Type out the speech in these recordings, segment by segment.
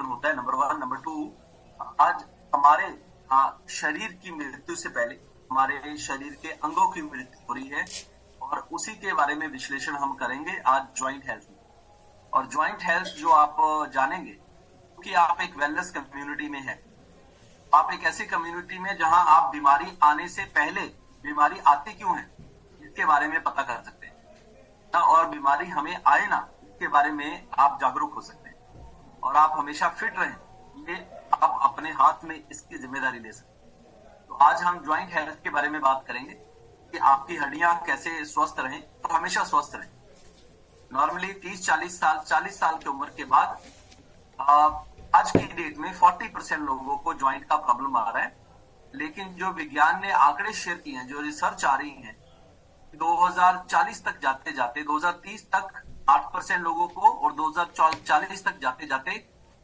परिवर्तन होता है, नंबर 1। नंबर 2, आज हमारे शरीर की मृत्यु से पहले हमारे शरीर के अंगों की मृत्यु हो रही है, और उसी के बारे में विश्लेषण हम करेंगे आज ज्वाइंट हेल्थ में। और ज्वाइंट हेल्थ जो आप जानेंगे कि आप एक वेलनेस कम्युनिटी में है, आप एक ऐसी कम्युनिटी में जहां आप बीमारी आने से पहले बीमारी आती क्यों है इसके बारे में पता कर सकते हैं, और बीमारी हमें आए ना इसके बारे में आप जागरूक हो सकते हैं, और आप हमेशा फिट रहें ये आप अपने हाथ में इसकी जिम्मेदारी ले सकते हैं। तो आज हम ज्वाइंट हेल्थ के बारे में बात करेंगे कि आपकी हड्डियां कैसे स्वस्थ रहें और हमेशा स्वस्थ रहें। नॉर्मली 30-40 साल की उम्र के बाद आज की डेट में 40% लोगों को ज्वाइंट का प्रॉब्लम आ रहा है, लेकिन जो विज्ञान ने आंकड़े शेयर किए हैं, जो रिसर्च आ रही है, 2040 तक जाते जाते 2030 तक 8% लोगों को, और 2040 तक जाते जाते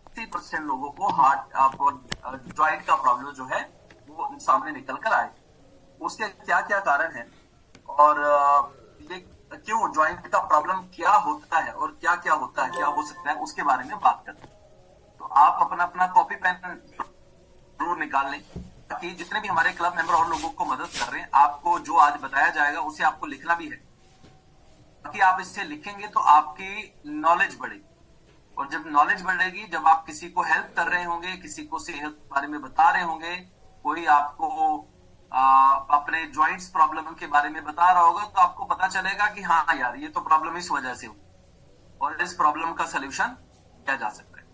80% लोगों को ज्वाइंट का प्रॉब्लम जो है वो सामने निकल कर आए। उसके क्या क्या कारण है और ये क्यों ज्वाइंट का प्रॉब्लम क्या होता है और क्या क्या होता है, क्या हो सकता है, उसके बारे में बात करते हैं। तो आप अपना अपना कॉपी पेन जरूर निकाल लें, ताकि जितने भी हमारे क्लब मेंबर और लोगों को मदद कर रहे हैं, आपको जो आज बताया जाएगा उसे आपको लिखना भी है, ताकि आप इससे लिखेंगे तो आपकी नॉलेज बढ़ेगी, और जब नॉलेज बढ़ेगी, जब आप किसी को हेल्प कर रहे होंगे, किसी को सेहत के बारे में बता रहे होंगे, कोई आपको अपने ज्वाइंट्स प्रॉब्लम के बारे में बता रहा होगा, तो आपको पता चलेगा कि हाँ यार ये तो प्रॉब्लम इस वजह से हुई और इस प्रॉब्लम का सोल्यूशन किया जा सकता है।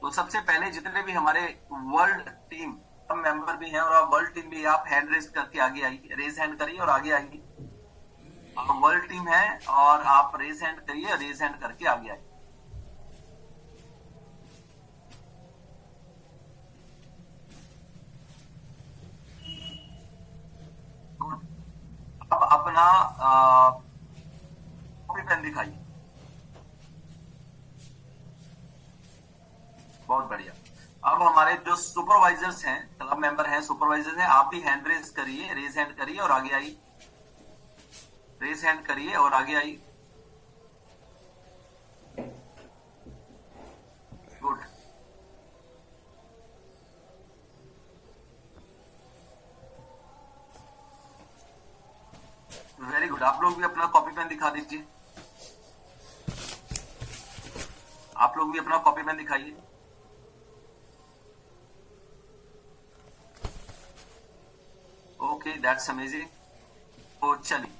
तो सबसे पहले जितने भी हमारे वर्ल्ड टीम मेंबर भी हैं और आप वर्ल्ड टीम भी, आप हैंड रेज करके आगे आइए, रेज हैंड करिए और आगे आइए। वर्ल्ड टीम है और आप रेज हैंड करिए, रेज हैंड करके आगे आइए। अब अपना कॉपी पेन दिखाइए। बहुत बढ़िया। अब हमारे जो सुपरवाइजर्स हैं, क्लब मेंबर हैं, सुपरवाइजर्स हैं, आप भी हैंड रेज करिए, रेज हैंड करिए और आगे आइए, रेज हैंड करिए और आगे आइए। गुड। Very good. आप लोग भी अपना कॉपी पेन दिखा दीजिए, आप लोग भी अपना कॉपी पेन दिखाइए। Okay, that's amazing. तो चलिए,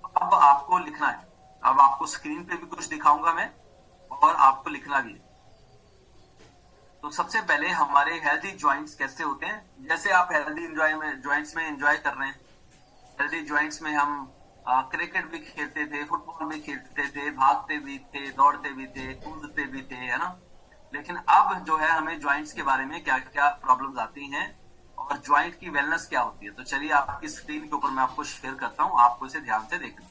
अब आपको लिखना है। अब आपको स्क्रीन पे भी कुछ दिखाऊंगा मैं, और आपको लिखना भी है। तो सबसे पहले हमारे हेल्दी ज्वाइंट्स कैसे होते हैं, जैसे आप हेल्दी ज्वाइंट्स में एंजॉय कर रहे हैं। हेल्दी ज्वाइंट्स में हम क्रिकेट भी खेलते थे, फुटबॉल भी खेलते थे, भागते भी थे, दौड़ते भी थे, कूदते भी थे, है ना। लेकिन अब जो है हमें ज्वाइंट्स के बारे में क्या क्या प्रॉब्लम्स आती हैं और ज्वाइंट की वेलनेस क्या होती है। तो चलिए आपकी स्क्रीन के ऊपर मैं आपको शेयर करता हूं, आपको इसे ध्यान से देखना।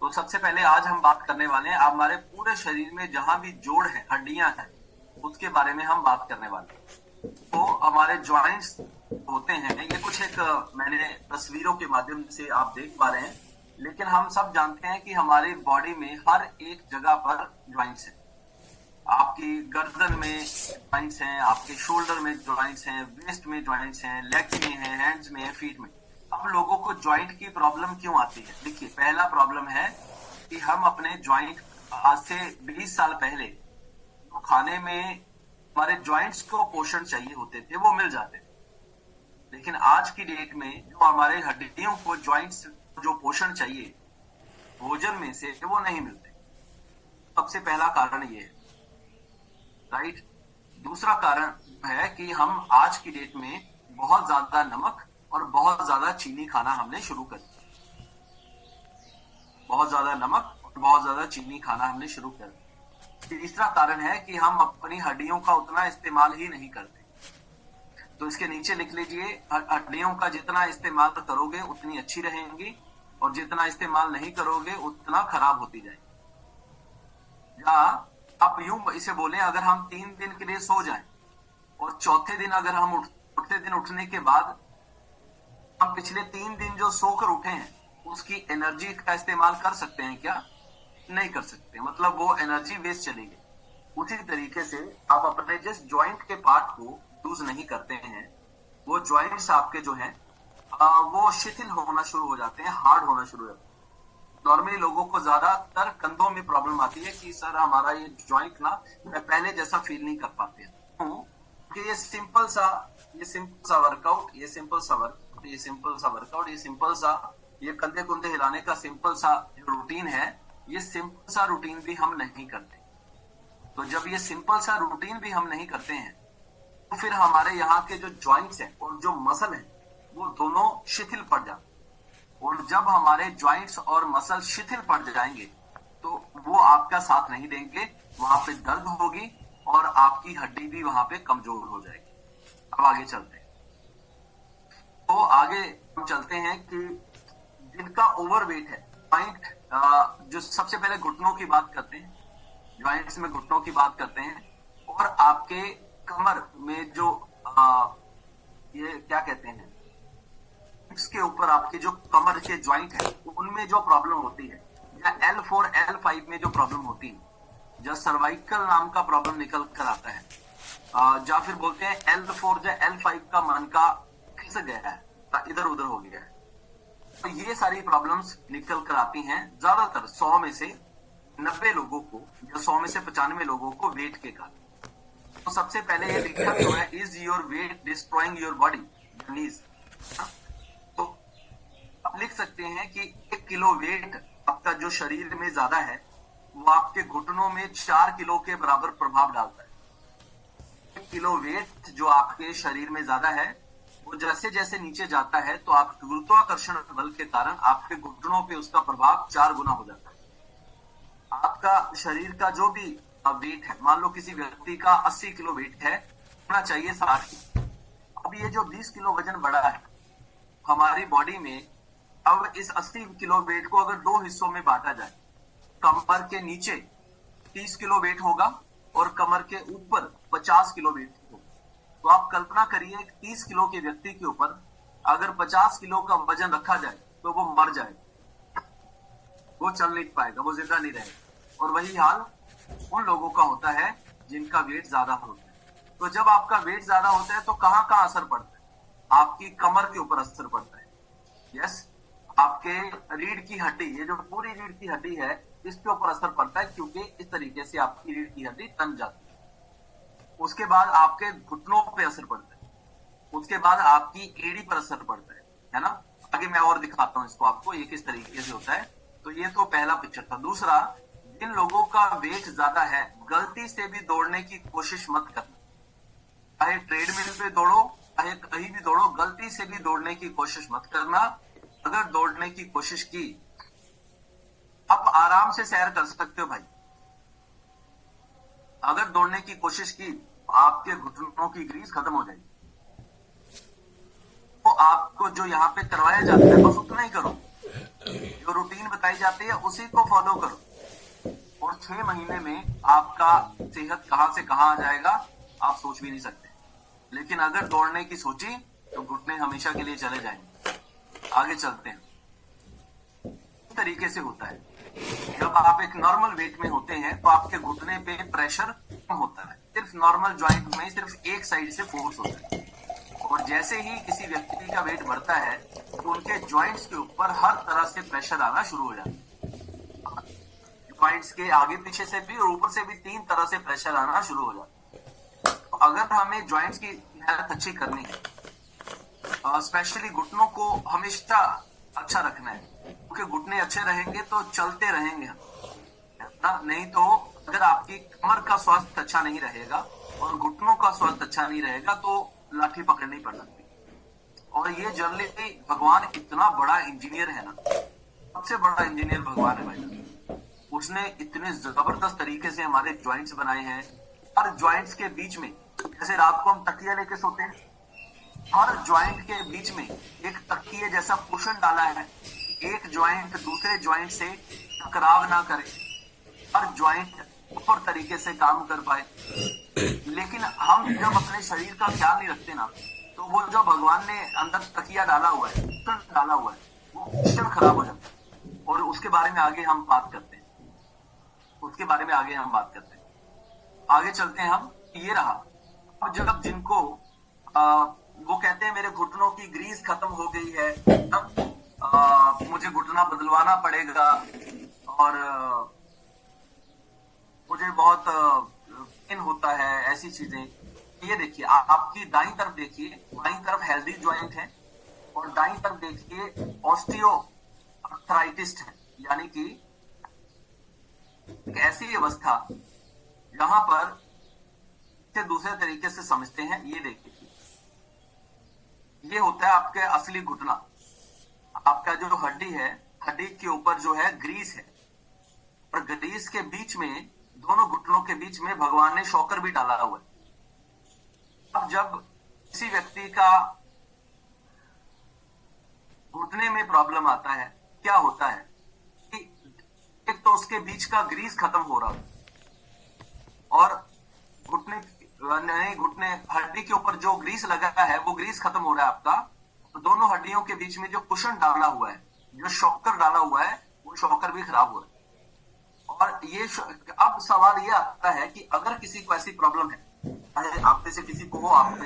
तो सबसे पहले आज हम बात करने वाले हैं हमारे पूरे शरीर में जहां भी जोड़ है, हड्डियां हैं, उसके बारे में हम बात करने वाले हैं। तो हमारे ज्वाइंट्स होते हैं, ये कुछ एक मैंने तस्वीरों के माध्यम से आप देख पा रहे हैं, लेकिन हम सब जानते हैं कि हमारी बॉडी में हर एक जगह पर ज्वाइंट्स हैं। आपकी गर्दन में ज्वाइंट्स हैं, आपके शोल्डर में ज्वाइंट्स हैं, वेस्ट में ज्वाइंट्स हैं, लेग्स में हैं, हैंड्स में हैं, फीट में। अब लोगों को ज्वाइंट की प्रॉब्लम क्यों आती है? देखिए, पहला प्रॉब्लम है कि हम अपने ज्वाइंट आज से 20 साल पहले तो खाने में हमारे ज्वाइंट्स को पोषण चाहिए होते थे, वो मिल जाते थे, लेकिन आज की डेट में जो हमारे हड्डियों को ज्वाइंट्स जो पोषण चाहिए भोजन में से, वो नहीं मिलते। सबसे पहला कारण ये है, राइट। दूसरा कारण है कि हम आज की डेट में बहुत ज्यादा नमक और बहुत ज्यादा चीनी खाना हमने शुरू कर दिया। बहुत ज्यादा नमक और बहुत ज्यादा चीनी खाना हमने शुरू कर दिया। तीसरा कारण है कि हम अपनी हड्डियों का उतना इस्तेमाल ही नहीं करते। तो इसके नीचे लिख लीजिए, हड्डियों का जितना इस्तेमाल करोगे उतनी अच्छी रहेंगी, और जितना इस्तेमाल नहीं करोगे उतना खराब होती जाएगी। या आप यूं इसे बोलें, अगर हम 3 दिन के लिए सो जाएं और चौथे दिन अगर हम उठते दिन उठने के बाद हम पिछले 3 दिन जो सोकर उठे हैं उसकी एनर्जी का इस्तेमाल कर सकते हैं क्या? नहीं कर सकते, मतलब वो एनर्जी वेस्ट चलेगी। उसी तरीके से आप अपने जिस ज्वाइंट के पार्ट को यूज नहीं करते हैं, वो ज्वाइंट्स आपके जो हैं वो शिथिल होना शुरू हो जाते हैं, हार्ड होना शुरू हो जाते हैं। नॉर्मली लोगों को ज्यादातर कंधों में प्रॉब्लम आती है कि सर हमारा ये ज्वाइंट ना पहले जैसा फील नहीं कर पाते हैं। कि ये सिंपल सा वर्कआउट, ये सिंपल सा वर्कआउट, ये कंधे कुंधे हिलाने का सिंपल सा जो रूटीन है, ये सिंपल सा रूटीन भी हम नहीं करते। तो जब ये सिंपल सा रूटीन भी हम नहीं करते हैं, तो फिर हमारे यहाँ के जो ज्वाइंट्स हैं और जो मसल है वो दोनों शिथिल पड़ जाते। और जब हमारे ज्वाइंट्स और मसल शिथिल पड़ जाएंगे तो वो आपका साथ नहीं देंगे, वहां पे दर्द होगी और आपकी हड्डी भी वहां पे कमजोर हो जाएगी। अब आगे चलते हैं। तो आगे हम चलते हैं कि जिनका ओवरवेट है, ज्वाइंट जो सबसे पहले घुटनों की बात करते हैं, ज्वाइंट्स में घुटनों की बात करते हैं। और आपके कमर में जो ये क्या कहते हैं, इसके ऊपर आपके जो कमर के ज्वाइंट है उनमें जो प्रॉब्लम होती है, या L4 L5 में जो प्रॉब्लम होती है, जो सर्वाइकल नाम का प्रॉब्लम निकल कर आता है, या फिर बोलते हैं L4 या L5 का मनका खिस गया है, इधर उधर हो गया है। तो ये सारी प्रॉब्लम्स निकल कर आती हैं ज्यादातर 100 में से 90 लोगों को या 100 में से 95 लोगों को वेट के कारण। तो सबसे पहले ये लिखा हुआ है, is your weight destroying your body knees. तो आप लिख सकते हैं कि 1 किलो वेट आपका जो शरीर में ज्यादा है वो आपके घुटनों में 4 किलो के बराबर प्रभाव डालता है। 1 किलो वेट जो आपके शरीर में ज्यादा है वो जैसे जैसे नीचे जाता है तो आप गुरुत्वाकर्षण बल के कारण आपके घुटनों पे उसका प्रभाव 4 गुना हो जाता है। आपका शरीर का जो भी वेट है, मान लो किसी व्यक्ति का 80 किलो वेट है, होना चाहिए 60 किलो। अब ये जो 20 किलो वजन बढ़ा है हमारी बॉडी में, अब इस 80 किलो वेट को अगर 2 हिस्सों में बांटा जाए, कमर के नीचे 30 किलो वेट होगा और कमर के ऊपर 50 किलो वेट होगा। तो आप कल्पना करिए 30 किलो के व्यक्ति के ऊपर अगर 50 किलो का वजन रखा जाए तो वो मर जाएगा, वो चल नहीं पाएगा, वो जिंदा नहीं रहेगा। और वही हाल उन लोगों का होता है जिनका वेट ज्यादा होता है। तो जब आपका वेट ज्यादा होता है तो कहां कहां असर पड़ता है? आपकी कमर के ऊपर असर पड़ता है, यस, आपके रीढ़ की हड्डी, ये जो पूरी रीढ़ की हड्डी है इसके ऊपर असर पड़ता है, क्योंकि इस तरीके से आपकी रीढ़ की हड्डी तन जाती है। उसके बाद आपके घुटनों पे असर पड़ता है, उसके बाद आपकी एड़ी पर असर पड़ता है ना। आगे मैं और दिखाता हूं इसको आपको, ये किस तरीके से होता है। तो ये तो पहला पिक्चर था। दूसरा, जिन लोगों का वेट ज्यादा है, गलती से भी दौड़ने की कोशिश मत करना। चाहे ट्रेडमिल पे दौड़ो, चाहे कहीं भी दौड़ो, गलती से भी दौड़ने की कोशिश मत करना। अगर दौड़ने की कोशिश की, आप आराम से सैर कर सकते हो भाई। अगर दौड़ने की कोशिश की आपके घुटनों की ग्रीस खत्म हो जाएगी। तो आपको जो यहाँ पे करवाया जाता है बस उतना ही करो, जो रूटीन बताई जाती है उसी को फॉलो करो, और 6 महीने में आपका सेहत कहां से कहां आ जाएगा आप सोच भी नहीं सकते। लेकिन अगर दौड़ने की सोची तो घुटने हमेशा के लिए चले जाएंगे। आगे चलते हैं। इस तरीके से होता है, जब आप एक नॉर्मल वेट में होते हैं तो आपके घुटने पे प्रेशर कम होता है, सिर्फ नॉर्मल जॉइंट में सिर्फ एक साइड से फोर्स होता है। और जैसे ही किसी व्यक्ति का वेट बढ़ता है तो उनके जॉइंट्स के ऊपर हर तरह से प्रेशर आना शुरू हो जाता है। जॉइंट्स के आगे पीछे से भी और ऊपर से भी 3 तरह से प्रेशर आना शुरू हो जाता है। तो अगर हमें जॉइंट्स की हेल्थ अच्छी करनी है, स्पेशली घुटनों को हमेशा अच्छा रखना है, क्योंकि घुटने अच्छे रहेंगे तो चलते रहेंगे ना। नहीं तो अगर आपकी कमर का स्वास्थ्य अच्छा नहीं रहेगा और घुटनों का स्वास्थ्य अच्छा नहीं रहेगा तो लाठी पकड़नी पड़ सकती। और ये जनरली भगवान इतना बड़ा इंजीनियर है ना, सबसे बड़ा इंजीनियर भगवान है भाई। उसने इतने जबरदस्त तरीके से हमारे ज्वाइंट्स बनाए हैं। हर ज्वाइंट्स के बीच में, जैसे रात को हम तकिया लेके सोते हैं, हर ज्वाइंट के बीच में एक तकिए जैसा कुशन डाला है, एक ज्वाइंट दूसरे ज्वाइंट से टकराव ना करे, हर ज्वाइंट ऊपर तरीके से काम कर पाए। लेकिन हम जब अपने शरीर का ख्याल नहीं रखते ना, तो वो जो भगवान ने अंदर तकिया डाला हुआ है, कुशन डाला हुआ है, वो पोस्चर खराब हो जाता है। और उसके बारे में आगे हम बात करते हैं, उसके बारे में आगे हम बात करते हैं। आगे चलते हैं हम। ये रहा, अब जब जिनको वो कहते हैं मेरे घुटनों की ग्रीस खत्म हो गई है, तब मुझे घुटना बदलवाना पड़ेगा और मुझे बहुत पेन होता है, ऐसी चीजें। ये देखिए, आपकी दाईं तरफ देखिए, बाईं तरफ हेल्दी ज्वाइंट है और दाईं तरफ देखिए ऑस्टियो आर्थराइटिस है, यानी कि एक ऐसी अवस्था जहां पर से दूसरे तरीके से समझते हैं। ये देखिए, ये होता है आपके असली घुटना। आपका जो हड्डी है, हड्डी के ऊपर जो है ग्रीस है, और ग्रीस के बीच में, दोनों घुटनों के बीच में भगवान ने शॉकर भी डाला हुआ है। अब जब किसी व्यक्ति का घुटने में प्रॉब्लम आता है, क्या होता है कि एक तो उसके बीच का ग्रीस खत्म हो रहा है, और घुटने घुटने हड्डी के ऊपर जो ग्रीस लगा है वो ग्रीस खत्म हो रहा है आपका। तो दोनों हड्डियों के बीच में जो कुशन डाला हुआ है, जो शॉकर डाला हुआ है, वो शॉकर भी खराब हो रहा है। और ये अब सवाल ये आता है कि अगर किसी को ऐसी प्रॉब्लम है, चाहे आप में से किसी को हो, आप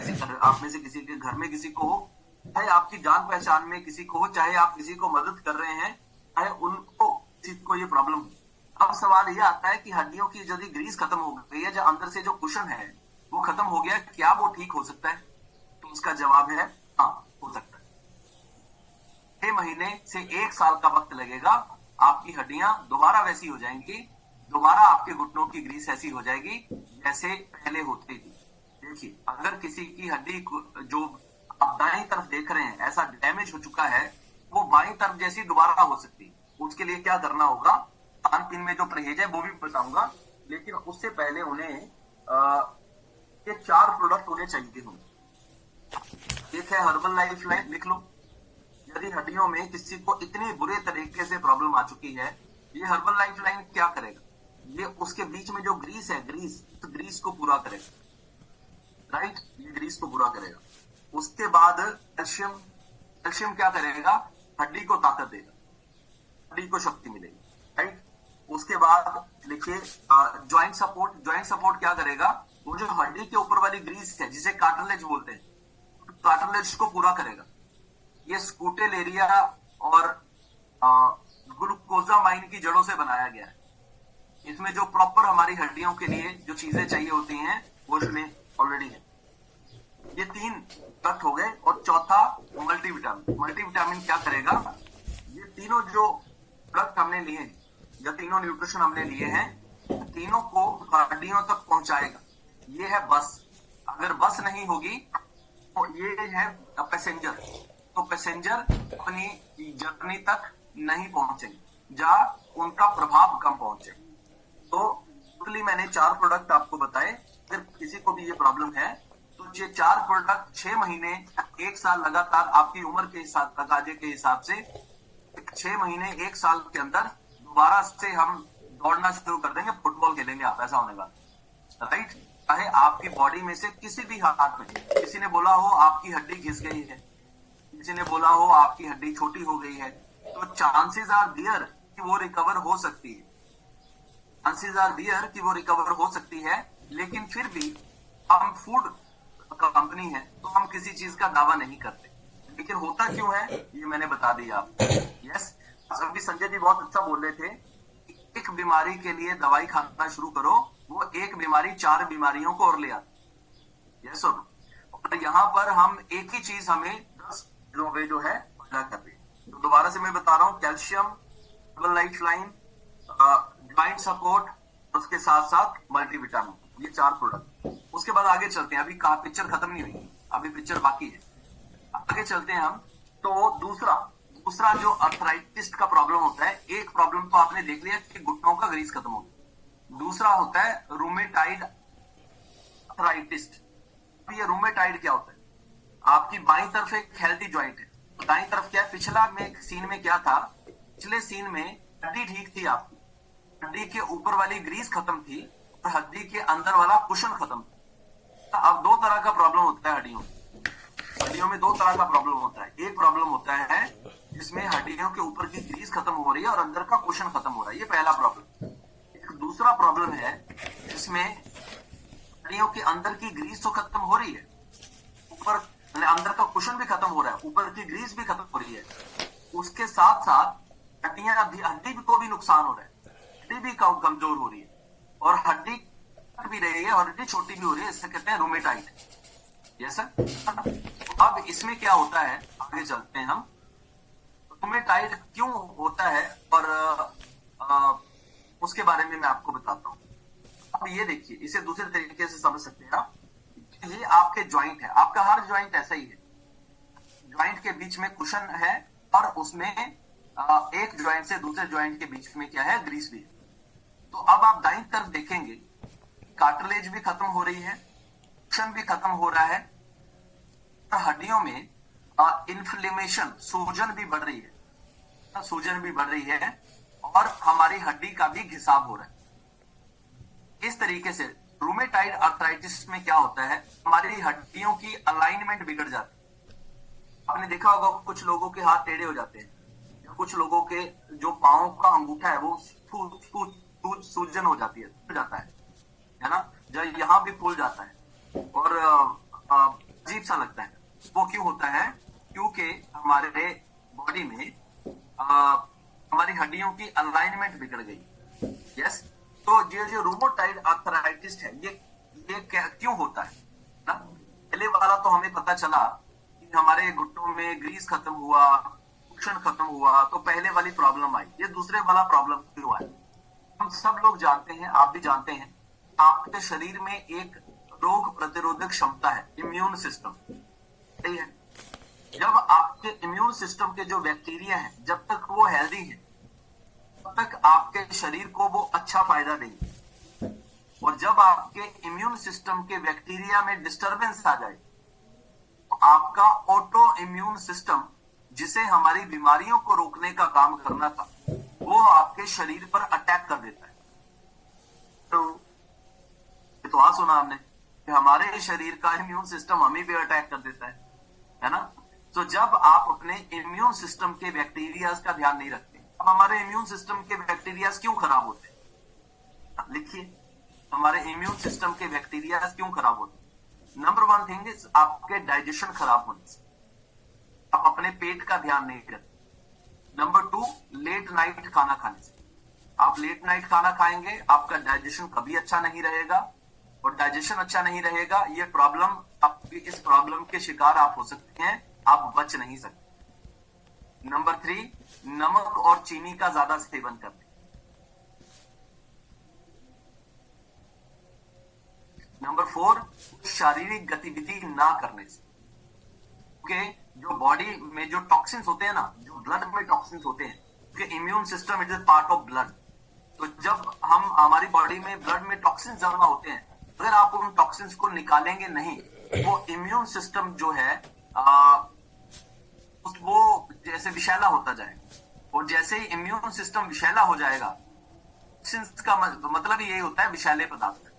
में से किसी के घर में किसी को हो, चाहे आपकी जान पहचान में किसी को हो, चाहे आप किसी को मदद कर रहे हैं, चाहे उनको किसी को ये प्रॉब्लम हो, अब सवाल ये आता है कि हड्डियों की यदि ग्रीस खत्म हो गई है, जो अंदर से जो कुशन है वो खत्म हो गया, क्या वो ठीक हो सकता है? तो उसका जवाब है हाँ, हो सकता है। 6 महीने से 1 साल का वक्त लगेगा, आपकी हड्डियां दोबारा वैसी हो जाएंगी, दोबारा आपके घुटनों की ग्रीस ऐसी हो जाएगी जैसे पहले होती थी। देखिए, अगर किसी की हड्डी जो आप दाईं तरफ देख रहे हैं ऐसा डैमेज हो चुका है, वो बाईं तरफ जैसी दोबारा हो सकती है। उसके लिए क्या करना होगा, खान पीन में जो परहेज है वो भी बताऊंगा, लेकिन उससे पहले उन्हें ये 4 प्रोडक्ट उन्हें चाहिए होंगे। एक है हर्बल लाइफ लाइन, लिख लो। यदि हड्डियों में किसी को इतनी बुरे तरीके से प्रॉब्लम आ चुकी है, ये हर्बल लाइफ लाइन क्या करेगा, ये उसके बीच में जो ग्रीस है, तो ग्रीस को पूरा करेगा, राइट, ये ग्रीस को पूरा करेगा। उसके बाद कैल्शियम क्या करेगा, हड्डी को ताकत देगा, हड्डी को शक्ति मिलेगी, राइट। उसके बाद लिखिए ज्वाइंट सपोर्ट क्या करेगा, वो जो हड्डी के ऊपर वाली ग्रीस है जिसे कार्टिलेज बोलते हैं, कार्टिलेज को पूरा करेगा। ये स्कूटेल एरिया और ग्लूकोजामाइन की जड़ों से बनाया गया है। इसमें जो प्रॉपर हमारी हड्डियों के लिए जो चीजें चाहिए होती हैं वो इसमें ऑलरेडी है। ये 3 तत्व हो गए। और चौथा मल्टीविटामिन क्या करेगा, ये तीनों जो प्रोडक्ट हमने लिए हैं या तीनों न्यूट्रिशन हमने लिए हैं, तीनों को हड्डियों तक पहुंचाएगा। ये है बस। अगर बस नहीं होगी तो ये है पैसेंजर, तो पैसेंजर अपनी जर्नी तक नहीं पहुंचेंगे, जहां उनका प्रभाव कम पहुंचे। तो टोटली मैंने 4 प्रोडक्ट आपको बताए। अगर किसी को भी ये प्रॉब्लम है तो ये 4 प्रोडक्ट 6 महीने 1 साल लगातार आपकी उम्र के हिसाब, तकाजे के हिसाब से 6 महीने 1 साल के अंदर दोबारा से हम दौड़ना शुरू कर देंगे, फुटबॉल खेलेंगे आप, ऐसा होने वाला, राइट। चाहे आपकी बॉडी में से किसी भी हाथ में, किसी ने बोला हो आपकी हड्डी घिस गई है, किसी ने बोला हो आपकी हड्डी छोटी हो गई है, तो चांसेस आर देयर कि वो रिकवर हो सकती है, चांसेस आर देयर कि वो रिकवर हो सकती है। लेकिन फिर भी हम फूड कंपनी है तो हम किसी चीज का दावा नहीं करते, लेकिन होता क्यों है ये मैंने बता दिया आपको। यस, अभी संजय जी बहुत अच्छा बोल रहे थे, एक बीमारी के लिए दवाई खाना शुरू करो, वो एक बीमारी 4 बीमारियों को और ले आती। यस, और यहाँ पर हम एक ही चीज हमें 10 जो है पैदा कर रही है। तो दोबारा से मैं बता रहा हूँ, calcium, life line, joint support, उसके साथ साथ मल्टीविटामिन, ये 4 प्रोडक्ट। उसके बाद आगे चलते हैं, अभी कहा पिक्चर खत्म नहीं हुई, अभी पिक्चर बाकी है, आगे चलते हैं हम। तो दूसरा जो अर्थराइटिस का प्रॉब्लम होता है, एक प्रॉब्लम तो आपने देख लिया कि घुटनों का ग्रीस खत्म हो गया, दूसरा होता है रूमेटाइड अर्थराइटिस। ये रूमेटाइड क्या होता है, आपकी बाईं तरफ एक हेल्दी ज्वाइंट है, तो दाईं तरफ क्या है, पिछला में सीन में क्या था, पिछले सीन में हड्डी ठीक थी, आपकी हड्डी के ऊपर वाली ग्रीस खत्म थी और हड्डी के अंदर वाला कुशन खत्म था। अब 2 तरह का प्रॉब्लम होता है हड्डियों में 2 तरह का प्रॉब्लम होता है। एक प्रॉब्लम होता है जिसमें हड्डियों के ऊपर की ग्रीस खत्म हो रही है और अंदर का कुशन खत्म हो रहा है। ये पहला प्रॉब्लम। एक दूसरा प्रॉब्लम है जिसमें हड्डियों के अंदर की ग्रीस तो खत्म हो रही है, ऊपर अंदर का कुशन भी खत्म हो रहा है, ऊपर की ग्रीस भी खत्म हो रही है, उसके साथ साथ हड्डी को भी नुकसान हो रहा है, हड्डी भी कमजोर हो रही है और हड्डी भी रही है और हड्डी छोटी भी हो रही है। इससे कहते हैं रूमेटाइड। Yes sir. अब इसमें क्या होता है, आगे चलते हैं हम। रूमेटाइड क्यों होता है और उसके बारे में मैं आपको बताता हूं। अब ये देखिए, इसे दूसरे तरीके से समझ सकते हैं आप। ये आपके ज्वाइंट है, आपका हर ज्वाइंट ऐसा ही है। ज्वाइंट के बीच में कुशन है और उसमें एक ज्वाइंट से दूसरे ज्वाइंट के बीच में क्या है, ग्रीस भी है। तो अब आप दाईं तरफ देखेंगे, कार्टिलेज भी खत्म हो रही है, कुशन भी खत्म हो रहा है, हड्डियों में इन्फ्लेमेशन, सूजन भी बढ़ रही है, सूजन भी बढ़ रही है और हमारी हड्डी का भी घिसाव हो रहा है। इस तरीके से रूमेटाइड आर्थराइटिस में क्या होता है, हमारी हड्डियों की अलाइनमेंट बिगड़ जाती है। आपने देखा होगा कुछ लोगों के हाथ टेढ़े हो जाते हैं, कुछ लोगों के जो पांव का अंगूठा है वो सूजन हो जाती है, फूल जाता है ना, जब यहाँ भी फूल जाता है और अजीब सा लगता है। वो क्यों होता है, क्योंकि हमारे बॉडी में हमारी हड्डियों की अलाइनमेंट बिगड़ गई। यस। तो ये जो रूमेटॉइड आर्थराइटिस है ये क्यों होता है ना। पहले वाला तो हमें पता चला कि हमारे घुटनों में ग्रीस खत्म हुआ, कुशन खत्म हुआ, तो पहले वाली प्रॉब्लम आई। ये दूसरे वाला प्रॉब्लम क्यों आया, हम सब लोग जानते हैं, आप भी जानते हैं, आपके शरीर में एक रोग प्रतिरोधक क्षमता है, इम्यून सिस्टम। सही है। जब आपके इम्यून सिस्टम के जो बैक्टीरिया हैं, जब तक वो हेल्दी है तब तक आपके शरीर को वो अच्छा फायदा देंगे। और जब आपके इम्यून सिस्टम के बैक्टीरिया में डिस्टरबेंस आ जाए तो आपका ऑटो इम्यून सिस्टम, जिसे हमारी बीमारियों को रोकने का काम करना था, वो आपके शरीर पर अटैक कर देता है। तो आज सुना हमने कि हमारे शरीर का इम्यून सिस्टम हमें भी अटैक कर देता है ना। तो जब आप अपने इम्यून सिस्टम के बैक्टीरियाज का ध्यान नहीं रखते, अब हमारे इम्यून सिस्टम के बैक्टीरियाज क्यों खराब होते हैं, लिखिए, हमारे इम्यून सिस्टम के बैक्टीरियाज क्यों खराब होते हैं। नंबर वन थिंग इज आपके डाइजेशन खराब होने से, आप अपने पेट का ध्यान नहीं रखते। नंबर टू, लेट नाइट खाना खाने से। आप लेट नाइट खाना खाएंगे, आपका डाइजेशन कभी अच्छा नहीं रहेगा और डाइजेशन अच्छा नहीं रहेगा, ये प्रॉब्लम, आपकी इस प्रॉब्लम के शिकार आप हो सकते हैं, आप बच नहीं सकते। नंबर थ्री, नमक और चीनी का ज्यादा सेवन करते। नंबर फोर, शारीरिक गतिविधि ना करने से। क्योंकि जो बॉडी में जो टॉक्सिन्स होते हैं ना, जो ब्लड में टॉक्सिन्स होते हैं, क्योंकि immune system it is part of blood. तो जब हम हमारी बॉडी में ब्लड में टॉक्सिन्स जमा होते हैं, अगर आप उन टॉक्सिन्स को निकालेंगे नहीं, वो इम्यून सिस्टम जो है वो जैसे विषैला होता जाएगा। और जैसे ही इम्यून सिस्टम विषैला हो जाएगा, टॉक्सिन्स का मतलब यही होता है विषैले पदार्थ,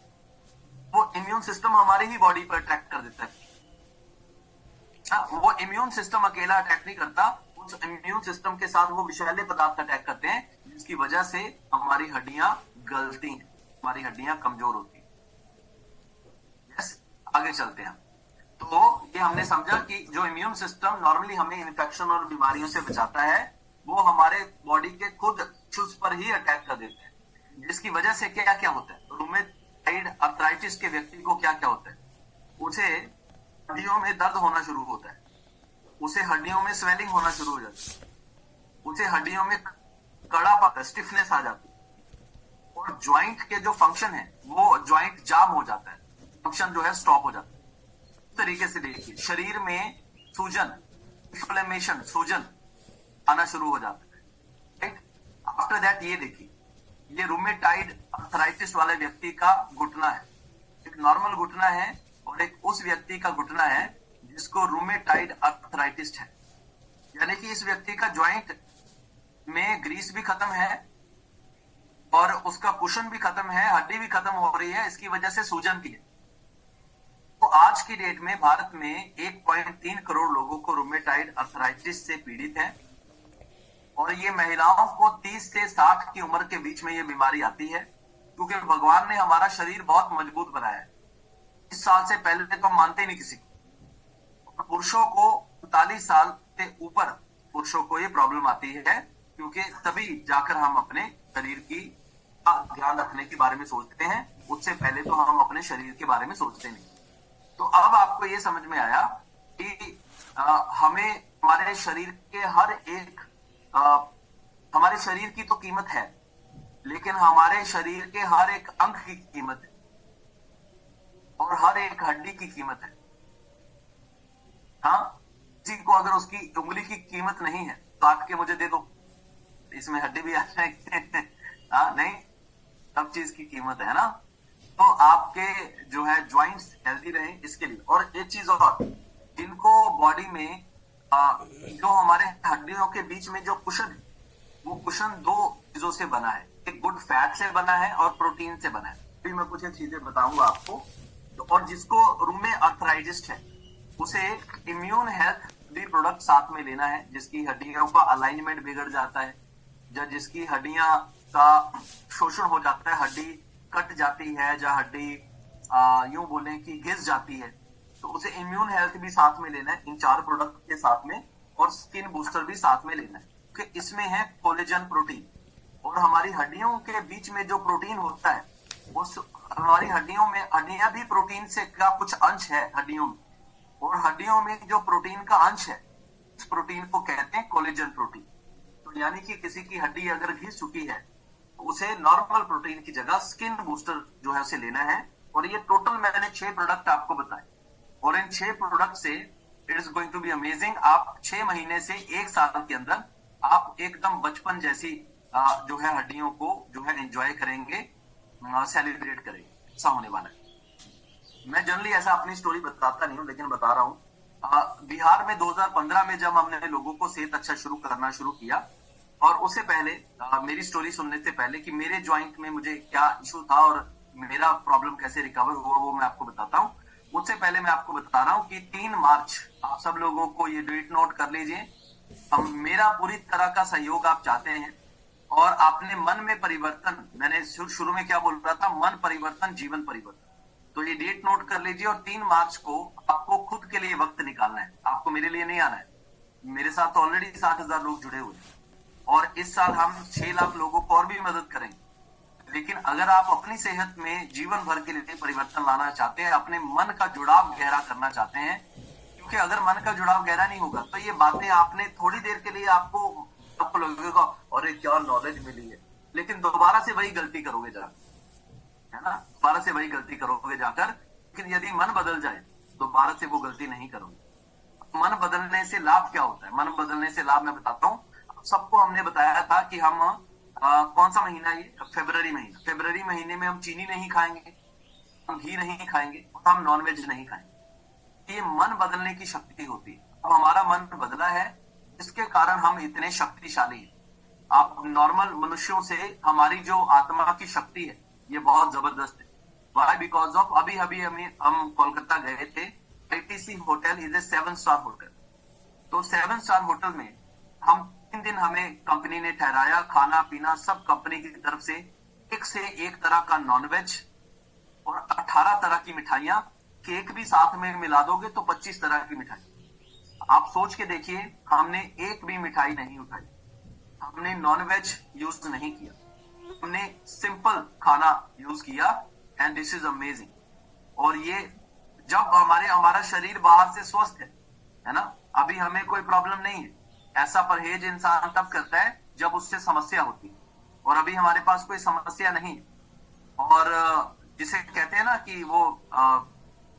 वो इम्यून सिस्टम हमारी ही बॉडी पर अटैक कर देता है। वो इम्यून सिस्टम अकेला अटैक नहीं करता, उस इम्यून सिस्टम के साथ वो विषैले पदार्थ अटैक करते हैं, जिसकी वजह से हमारी हड्डियां गलती हैं, हमारी हड्डियां कमजोर होती हैं। यस, आगे चलते हैं। तो ये हमने समझा कि जो इम्यून सिस्टम नॉर्मली हमें इन्फेक्शन और बीमारियों से बचाता है, वो हमारे बॉडी के खुद टिश्यूज पर ही अटैक कर देते हैं, जिसकी वजह से क्या क्या होता है। रूमेटॉइड आर्थराइटिस के व्यक्ति को क्या क्या होता है, उसे हड्डियों में दर्द होना शुरू होता है, उसे हड्डियों में स्वेलिंग होना शुरू हो जाती है, उसे हड्डियों में कड़ापन, स्टिफनेस आ जाती है, और ज्वाइंट के जो फंक्शन है वो ज्वाइंट जाम हो जाता है, फंक्शन जो है स्टॉप हो जाता है। इस तरीके से देखिए, शरीर में सूजन, इन्फ्लेमेशन, सूजन आना शुरू हो जाता है। राइट। आफ्टर दैट ये देखिए, ये रूमेटॉइड आर्थराइटिस वाले व्यक्ति का घुटना है, एक नॉर्मल घुटना है और एक उस व्यक्ति का घुटना है जिसको रूमेटॉइड आर्थराइटिस है। यानी कि इस व्यक्ति का ज्वाइंट में ग्रीस भी खत्म है और उसका कुशन भी खत्म है, हड्डी भी खत्म हो रही है, इसकी वजह से सूजन की है। तो आज की डेट में भारत में 1.3 करोड़ लोगों को रूमेटॉइड आर्थराइटिस से पीड़ित है और ये महिलाओं को 30 से 60 की उम्र के बीच में ये बीमारी आती है, क्योंकि भगवान ने हमारा शरीर बहुत मजबूत बनाया है। इस साल से पहले तो हम मानते ही नहीं किसी को। पुरुषों को 45 साल से ऊपर पुरुषों को ये प्रॉब्लम आती है, क्योंकि तभी जाकर हम अपने शरीर की ध्यान रखने के बारे में सोचते हैं। उससे पहले तो हम अपने शरीर के बारे में सोचते नहीं। तो अब आपको ये समझ में आया कि हमें हमारे शरीर के हर एक हमारे शरीर की तो कीमत है, लेकिन हमारे शरीर के हर एक अंग की कीमत है और हर एक हड्डी की कीमत है। हाँ, किसी को अगर उसकी उंगली की कीमत नहीं है, काट के मुझे दे दो, इसमें हड्डी भी आ जाएगी। हाँ, नहीं, सब चीज की कीमत है ना। तो आपके जो है ज्वाइंट्स हेल्दी रहे इसके लिए। और एक चीज और, जिनको बॉडी में जो हमारे हड्डियों के बीच में जो कुशन है, वो कुशन दो चीजों से बना है। एक गुड फैट से बना है और प्रोटीन से बना है। अभी मैं कुछ चीजें बताऊंगा आपको। तो और जिसको रूमे आर्थराइटिस है, उसे इम्यून हेल्थ भी प्रोडक्ट साथ में लेना है। जिसकी हड्डियों का अलाइनमेंट बिगड़ जाता है, या जिसकी हड्डियां का शोषण हो जाता है, हड्डी कट जाती है, या हड्डी यूं बोले कि घिस जाती है, तो उसे इम्यून हेल्थ भी साथ में लेना है इन 4 प्रोडक्ट के साथ में। और स्किन बूस्टर भी साथ में लेना है, क्योंकि इसमें है कोलेजन प्रोटीन। और हमारी हड्डियों के बीच में जो प्रोटीन होता है, उस हमारी हड्डियों में, हड्डियां भी प्रोटीन से का कुछ अंश है हड्डियों में, और हड्डियों में जो प्रोटीन का अंश है, इस प्रोटीन को कहते हैं कोलेजन प्रोटीन। तो यानी कि किसी की हड्डी अगर घिस चुकी है, तो उसे नॉर्मल प्रोटीन की जगह स्किन बूस्टर जो है उसे लेना है। और ये टोटल मैंने 6 प्रोडक्ट आपको बताए, और इन 6 प्रोडक्ट से it is going to be amazing. आप 6 महीने से 1 साल के अंदर आप एकदम बचपन जैसी जो है हड्डियों को जो है एंजॉय करेंगे, सेलिब्रेट करेंगे। ऐसा होने वाला है। मैं जनरली ऐसा अपनी स्टोरी बताता नहीं हूं, लेकिन बता रहा हूं। बिहार में 2015 में जब हमने लोगों को सेहत अच्छा करना शुरू किया, और उससे पहले मेरी स्टोरी सुनने से पहले कि मेरे ज्वाइंट में मुझे क्या इशू था और मेरा प्रॉब्लम कैसे रिकवर हुआ, वो मैं आपको बताता हूँ। उससे पहले मैं आपको बता रहा हूँ कि 3 मार्च, आप सब लोगों को ये डेट नोट कर लीजिए। हम मेरा पूरी तरह का सहयोग आप चाहते हैं, और आपने मन में परिवर्तन, मैंने शुरू में क्या बोल रहा था, मन परिवर्तन जीवन परिवर्तन। तो ये डेट नोट कर लीजिए। और 3 मार्च को आपको खुद के लिए वक्त निकालना है। आपको मेरे लिए नहीं आना है। मेरे साथ तो ऑलरेडी 60,000 लोग जुड़े हुए हैं, और इस साल हम 6 लाख लोगों को और भी मदद करेंगे। लेकिन अगर आप अपनी सेहत में जीवन भर के लिए परिवर्तन लाना चाहते हैं, अपने मन का जुड़ाव गहरा करना चाहते हैं, क्योंकि अगर मन का जुड़ाव गहरा नहीं होगा तो ये बातें आपने थोड़ी देर के लिए आपको लगेगा अरे क्या नॉलेज मिली है, लेकिन दोबारा से वही गलती करोगे जाकर, है ना, दोबारा से वही गलती करोगे जाकर। लेकिन यदि मन बदल जाए, दोबारा से वो गलती नहीं करोगे। मन बदलने से लाभ क्या होता है? मन बदलने से लाभ मैं बताता हूँ। सबको हमने बताया था कि हम कौन सा महीना, ये फरवरी महीना, फरवरी महीने में हम चीनी नहीं खाएंगे, हम घी नहीं खाएंगे, हम नॉनवेज नहीं खाएंगे। ये मन बदलने की शक्ति होती है। अब हमारा मन बदला है, इसके कारण हम इतने शक्तिशाली हैं। आप नॉर्मल मनुष्यों से हमारी जो आत्मा की शक्ति है, ये बहुत जबरदस्त है। वाई? बिकॉज ऑफ अभी अभी हम कोलकाता गए थे। ITC hotel is a 7 star hotel. तो 7 स्टार होटल में हम 3 दिन हमें कंपनी ने ठहराया, खाना पीना सब कंपनी की तरफ से, एक से एक तरह का नॉनवेज और 18 तरह की मिठाइयां, केक भी साथ में मिला दोगे तो 25 तरह की मिठाई। आप सोच के देखिए, हमने एक भी मिठाई नहीं उठाई, हमने नॉनवेज यूज नहीं किया, हमने सिंपल खाना यूज किया, एंड दिस इज अमेजिंग। और ये जब हमारा शरीर बाहर से स्वस्थ है ना, अभी हमें कोई प्रॉब्लम नहीं है। ऐसा परहेज इंसान तब करता है जब उससे समस्या होती है, और अभी हमारे पास कोई समस्या नहीं है। और जिसे कहते हैं ना कि वो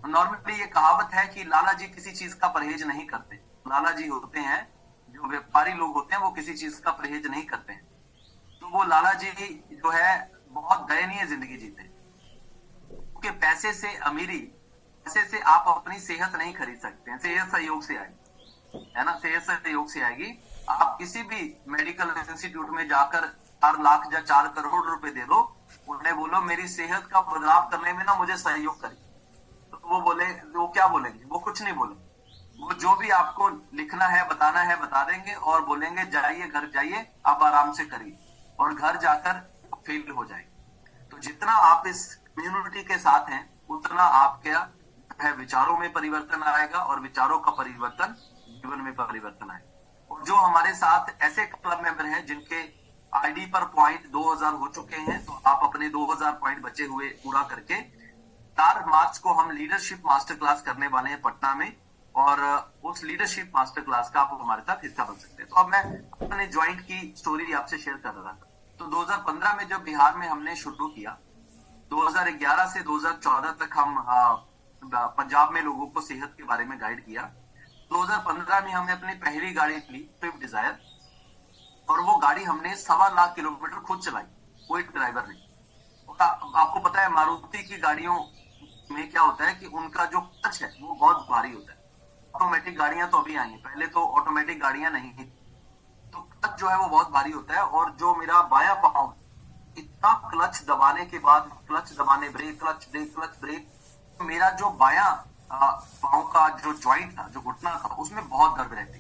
नॉर्मली ये कहावत है कि लाला जी किसी चीज का परहेज नहीं करते। लाला जी होते हैं, जो व्यापारी लोग होते हैं, वो किसी चीज का परहेज नहीं करते हैं। तो वो लाला जी जो है बहुत दयनीय जिंदगी जीते, क्योंकि पैसे से अमीरी, पैसे से आप अपनी सेहत नहीं खरीद सकते हैं। सेहत सहयोग से आएगी, है ना, सेहत सहयोग से आएगी। आप किसी भी मेडिकल इंस्टीट्यूट में जाकर 4 लाख या 4 करोड़ रुपए दे दो, उन्हें बोलो मेरी सेहत का बदलाव करने में ना मुझे सहयोग करिए, तो वो क्या बोलेंगे? वो कुछ नहीं बोलेंगे। वो जो भी आपको लिखना है बताना है बता देंगे और बोलेंगे जाइए घर जाइए, आप आराम से करिए, और घर जाकर फेल हो जाएंगे। तो जितना आप इस कम्युनिटी के साथ हैं उतना आपके है विचारों में परिवर्तन आएगा, और विचारों का परिवर्तन जीवन में परिवर्तन आएगा। और जो हमारे साथ ऐसे क्लब मेंबर हैं जिनके आईडी पर पॉइंट 2000 हो चुके हैं, तो आप अपने 2000 पॉइंट बचे हुए पूरा करके 4 मार्च को हम लीडरशिप मास्टर क्लास करने वाले हैं पटना में, और उस लीडरशिप मास्टर क्लास का आप हमारे साथ हिस्सा बन सकते हैं। तो अब मैं अपने ज्वाइंट की स्टोरी आपसे शेयर कर रहा था। तो 2015 में जब बिहार में हमने शुरू किया, 2011 से 2014 तक हम पंजाब में लोगों को सेहत के बारे में गाइड किया। 2015 में हमने अपनी पहली गाड़ी ली स्विफ्ट डिजायर, और वो गाड़ी हमने 1.25 लाख किलोमीटर खुद चलाई, कोई ड्राइवर नहीं। आपको पता है मारुति की गाड़ियों में क्या होता है कि उनका जो क्लच है वो बहुत भारी होता है। ऑटोमेटिक गाड़ियां तो अभी आई हैं, पहले तो ऑटोमेटिक गाड़ियां नहीं थी, तो क्लच जो है वो बहुत भारी होता है। और जो मेरा बायां पांव, इतना क्लच दबाने के बाद, क्लच दबाने brake, clutch brake, clutch brake, मेरा जो बायां पांव का जो ज्वाइंट था, जो घुटना था, उसमें बहुत दर्द रहती,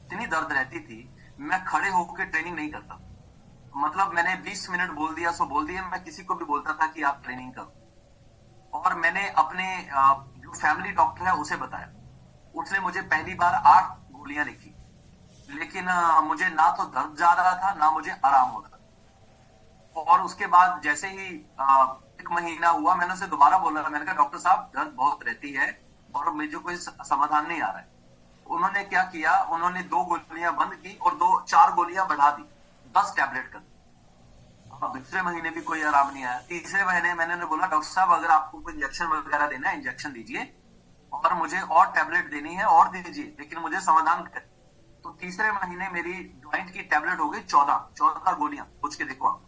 इतनी दर्द रहती थी, मैं खड़े होकर ट्रेनिंग नहीं करता। मतलब मैंने 20 मिनट बोल दिया सो बोल दिया, मैं किसी को भी बोलता था कि आप ट्रेनिंग करो। और मैंने अपने जो फैमिली डॉक्टर है उसे बताया, उसने मुझे पहली बार 8 गोलियां लिखी, लेकिन मुझे ना तो दर्द जा रहा था ना मुझे आराम हो रहा था। और उसके बाद जैसे ही 1 महीना हुआ, मैंने उसे दोबारा बोला, मैंने कहा डॉक्टर साहब दर्द बहुत रहती है और मुझे कोई समाधान नहीं आ रहा है। उन्होंने क्या किया, उन्होंने 2 गोलियां बंद की और 4 गोलियां बढ़ा दी, 10 टैबलेट कर। अब दूसरे महीने भी कोई आराम नहीं आया। तीसरे महीने मैंने बोला डॉक्टर साहब अगर आपको कोई इंजेक्शन वगैरह देना है इंजेक्शन दीजिए, और मुझे और टैबलेट देनी है और दीजिए, लेकिन मुझे समाधान कर। तो तीसरे महीने मेरी ज्वाइंट की टैबलेट हो गई 14 गोलियां, पूछ के देखो आप।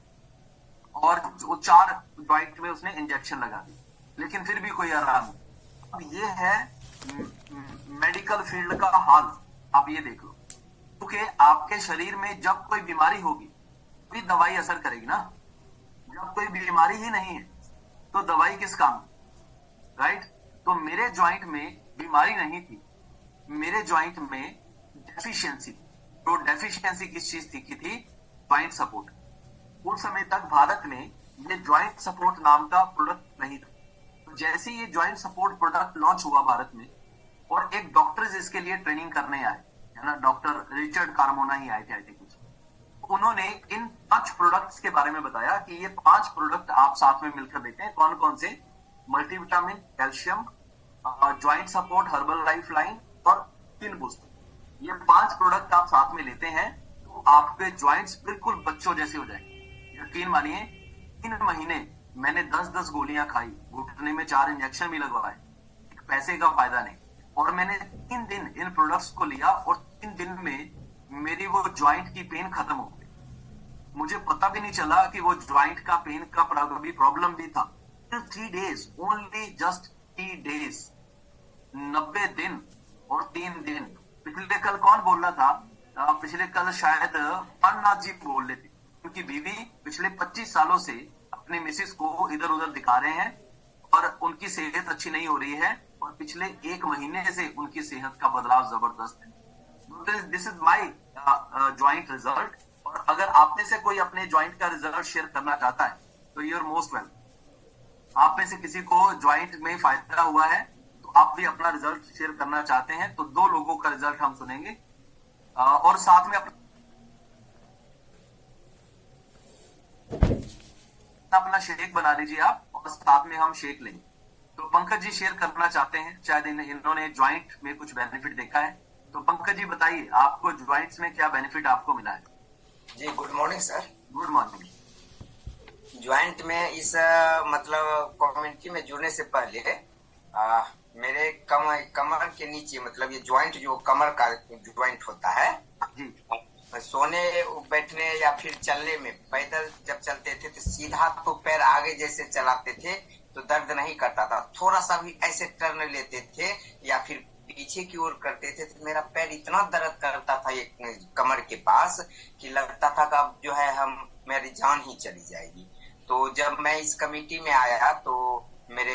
और वो 4 ज्वाइंट में उसने इंजेक्शन लगा दी, लेकिन फिर भी कोई आराम नहीं। अब ये है मेडिकल फील्ड का हाल। आप ये देख लो, क्योंकि आपके शरीर में जब कोई बीमारी होगी भी दवाई असर करेगी ना। जब कोई बीमारी ही नहीं है तो दवाई किस काम, राइट? तो मेरे ज्वाइंट में बीमारी नहीं थी, मेरे ज्वाइंट में डेफिशिएंसी। तो डेफिशिएंसी किस चीज की थी? Joint support. उस समय तक भारत में ये ज्वाइंट सपोर्ट नाम का प्रोडक्ट नहीं था। तो जैसे ये ज्वाइंट सपोर्ट प्रोडक्ट लॉन्च हुआ भारत में, और एक डॉक्टर इसके लिए ट्रेनिंग करने आए, है ना, डॉक्टर रिचर्ड कारमोना ही आए थे आई थिंक। उन्होंने इन 5 प्रोडक्ट्स के बारे में बताया कि ये 5 प्रोडक्ट आप साथ में मिलकर देते हैं। कौन कौन से? Multivitamin, calcium, joint support, herbal life line और स्किन बूस्टर। ये 5 प्रोडक्ट आप साथ में लेते हैं तो आपके ज्वाइंट्स बिल्कुल बच्चों जैसे हो जाएंगे। यकीन मानिए 3 महीने मैंने 10-10 गोलियां खाई, घुटने में 4 इंजेक्शन भी लगवाए, पैसे का फायदा नहीं। और मैंने 3 दिन इन प्रोडक्ट्स को लिया और 3 दिन में मेरी वो ज्वाइंट की पेन खत्म हो गई। मुझे पता भी नहीं चला कि वो ज्वाइंट का पेन का प्रॉब्लम भी था। 3 डेज, ओनली जस्ट 3 डेज, 90 दिन और 3 दिन। पिछले कल कौन बोल रहा था? पिछले कल शायद पन्नाथ जी बोल रहे थे, उनकी बीवी पिछले 25 सालों से अपने मिसेस को इधर उधर दिखा रहे हैं और उनकी सेहत अच्छी नहीं हो रही है, और पिछले 1 महीने से उनकी सेहत का बदलाव जबरदस्त है। This is my joint result. और अगर आप में से कोई अपने ज्वाइंट का रिजल्ट शेयर करना चाहता है तो यू आर मोस्ट वेलकम। आप में से किसी को ज्वाइंट में फायदा हुआ है तो आप भी अपना रिजल्ट शेयर करना चाहते हैं तो 2 लोगों का रिजल्ट हम सुनेंगे, और साथ में अपना शेक बना लीजिए आप, और साथ में हम शेक लेंगे। तो पंकज जी शेयर करना चाहते हैं, शायद इन्होंने ज्वाइंट में कुछ बेनिफिट देखा है। तो पंकज जी बताइए, आपको ज्वाइंट्स में क्या बेनिफिट आपको मिला है? जी good morning sir. Good morning. Joint में इस मतलब कम्युनिटी में जुड़ने से पहले मेरे कमर के नीचे, मतलब ये ज्वाइंट जो कमर का ज्वाइंट होता है जी, सोने बैठने या फिर चलने में, पैदल जब चलते थे तो सीधा तो पैर आगे जैसे चलाते थे तो दर्द नहीं करता था। थोड़ा सा भी ऐसे टर्न लेते थे या फिर पीछे की ओर करते थे तो मेरा पैर इतना दर्द करता था एक कमर के पास कि लगता था कि अब जो है मेरी जान ही चली जाएगी। तो जब मैं इस कमेटी में आया तो मेरे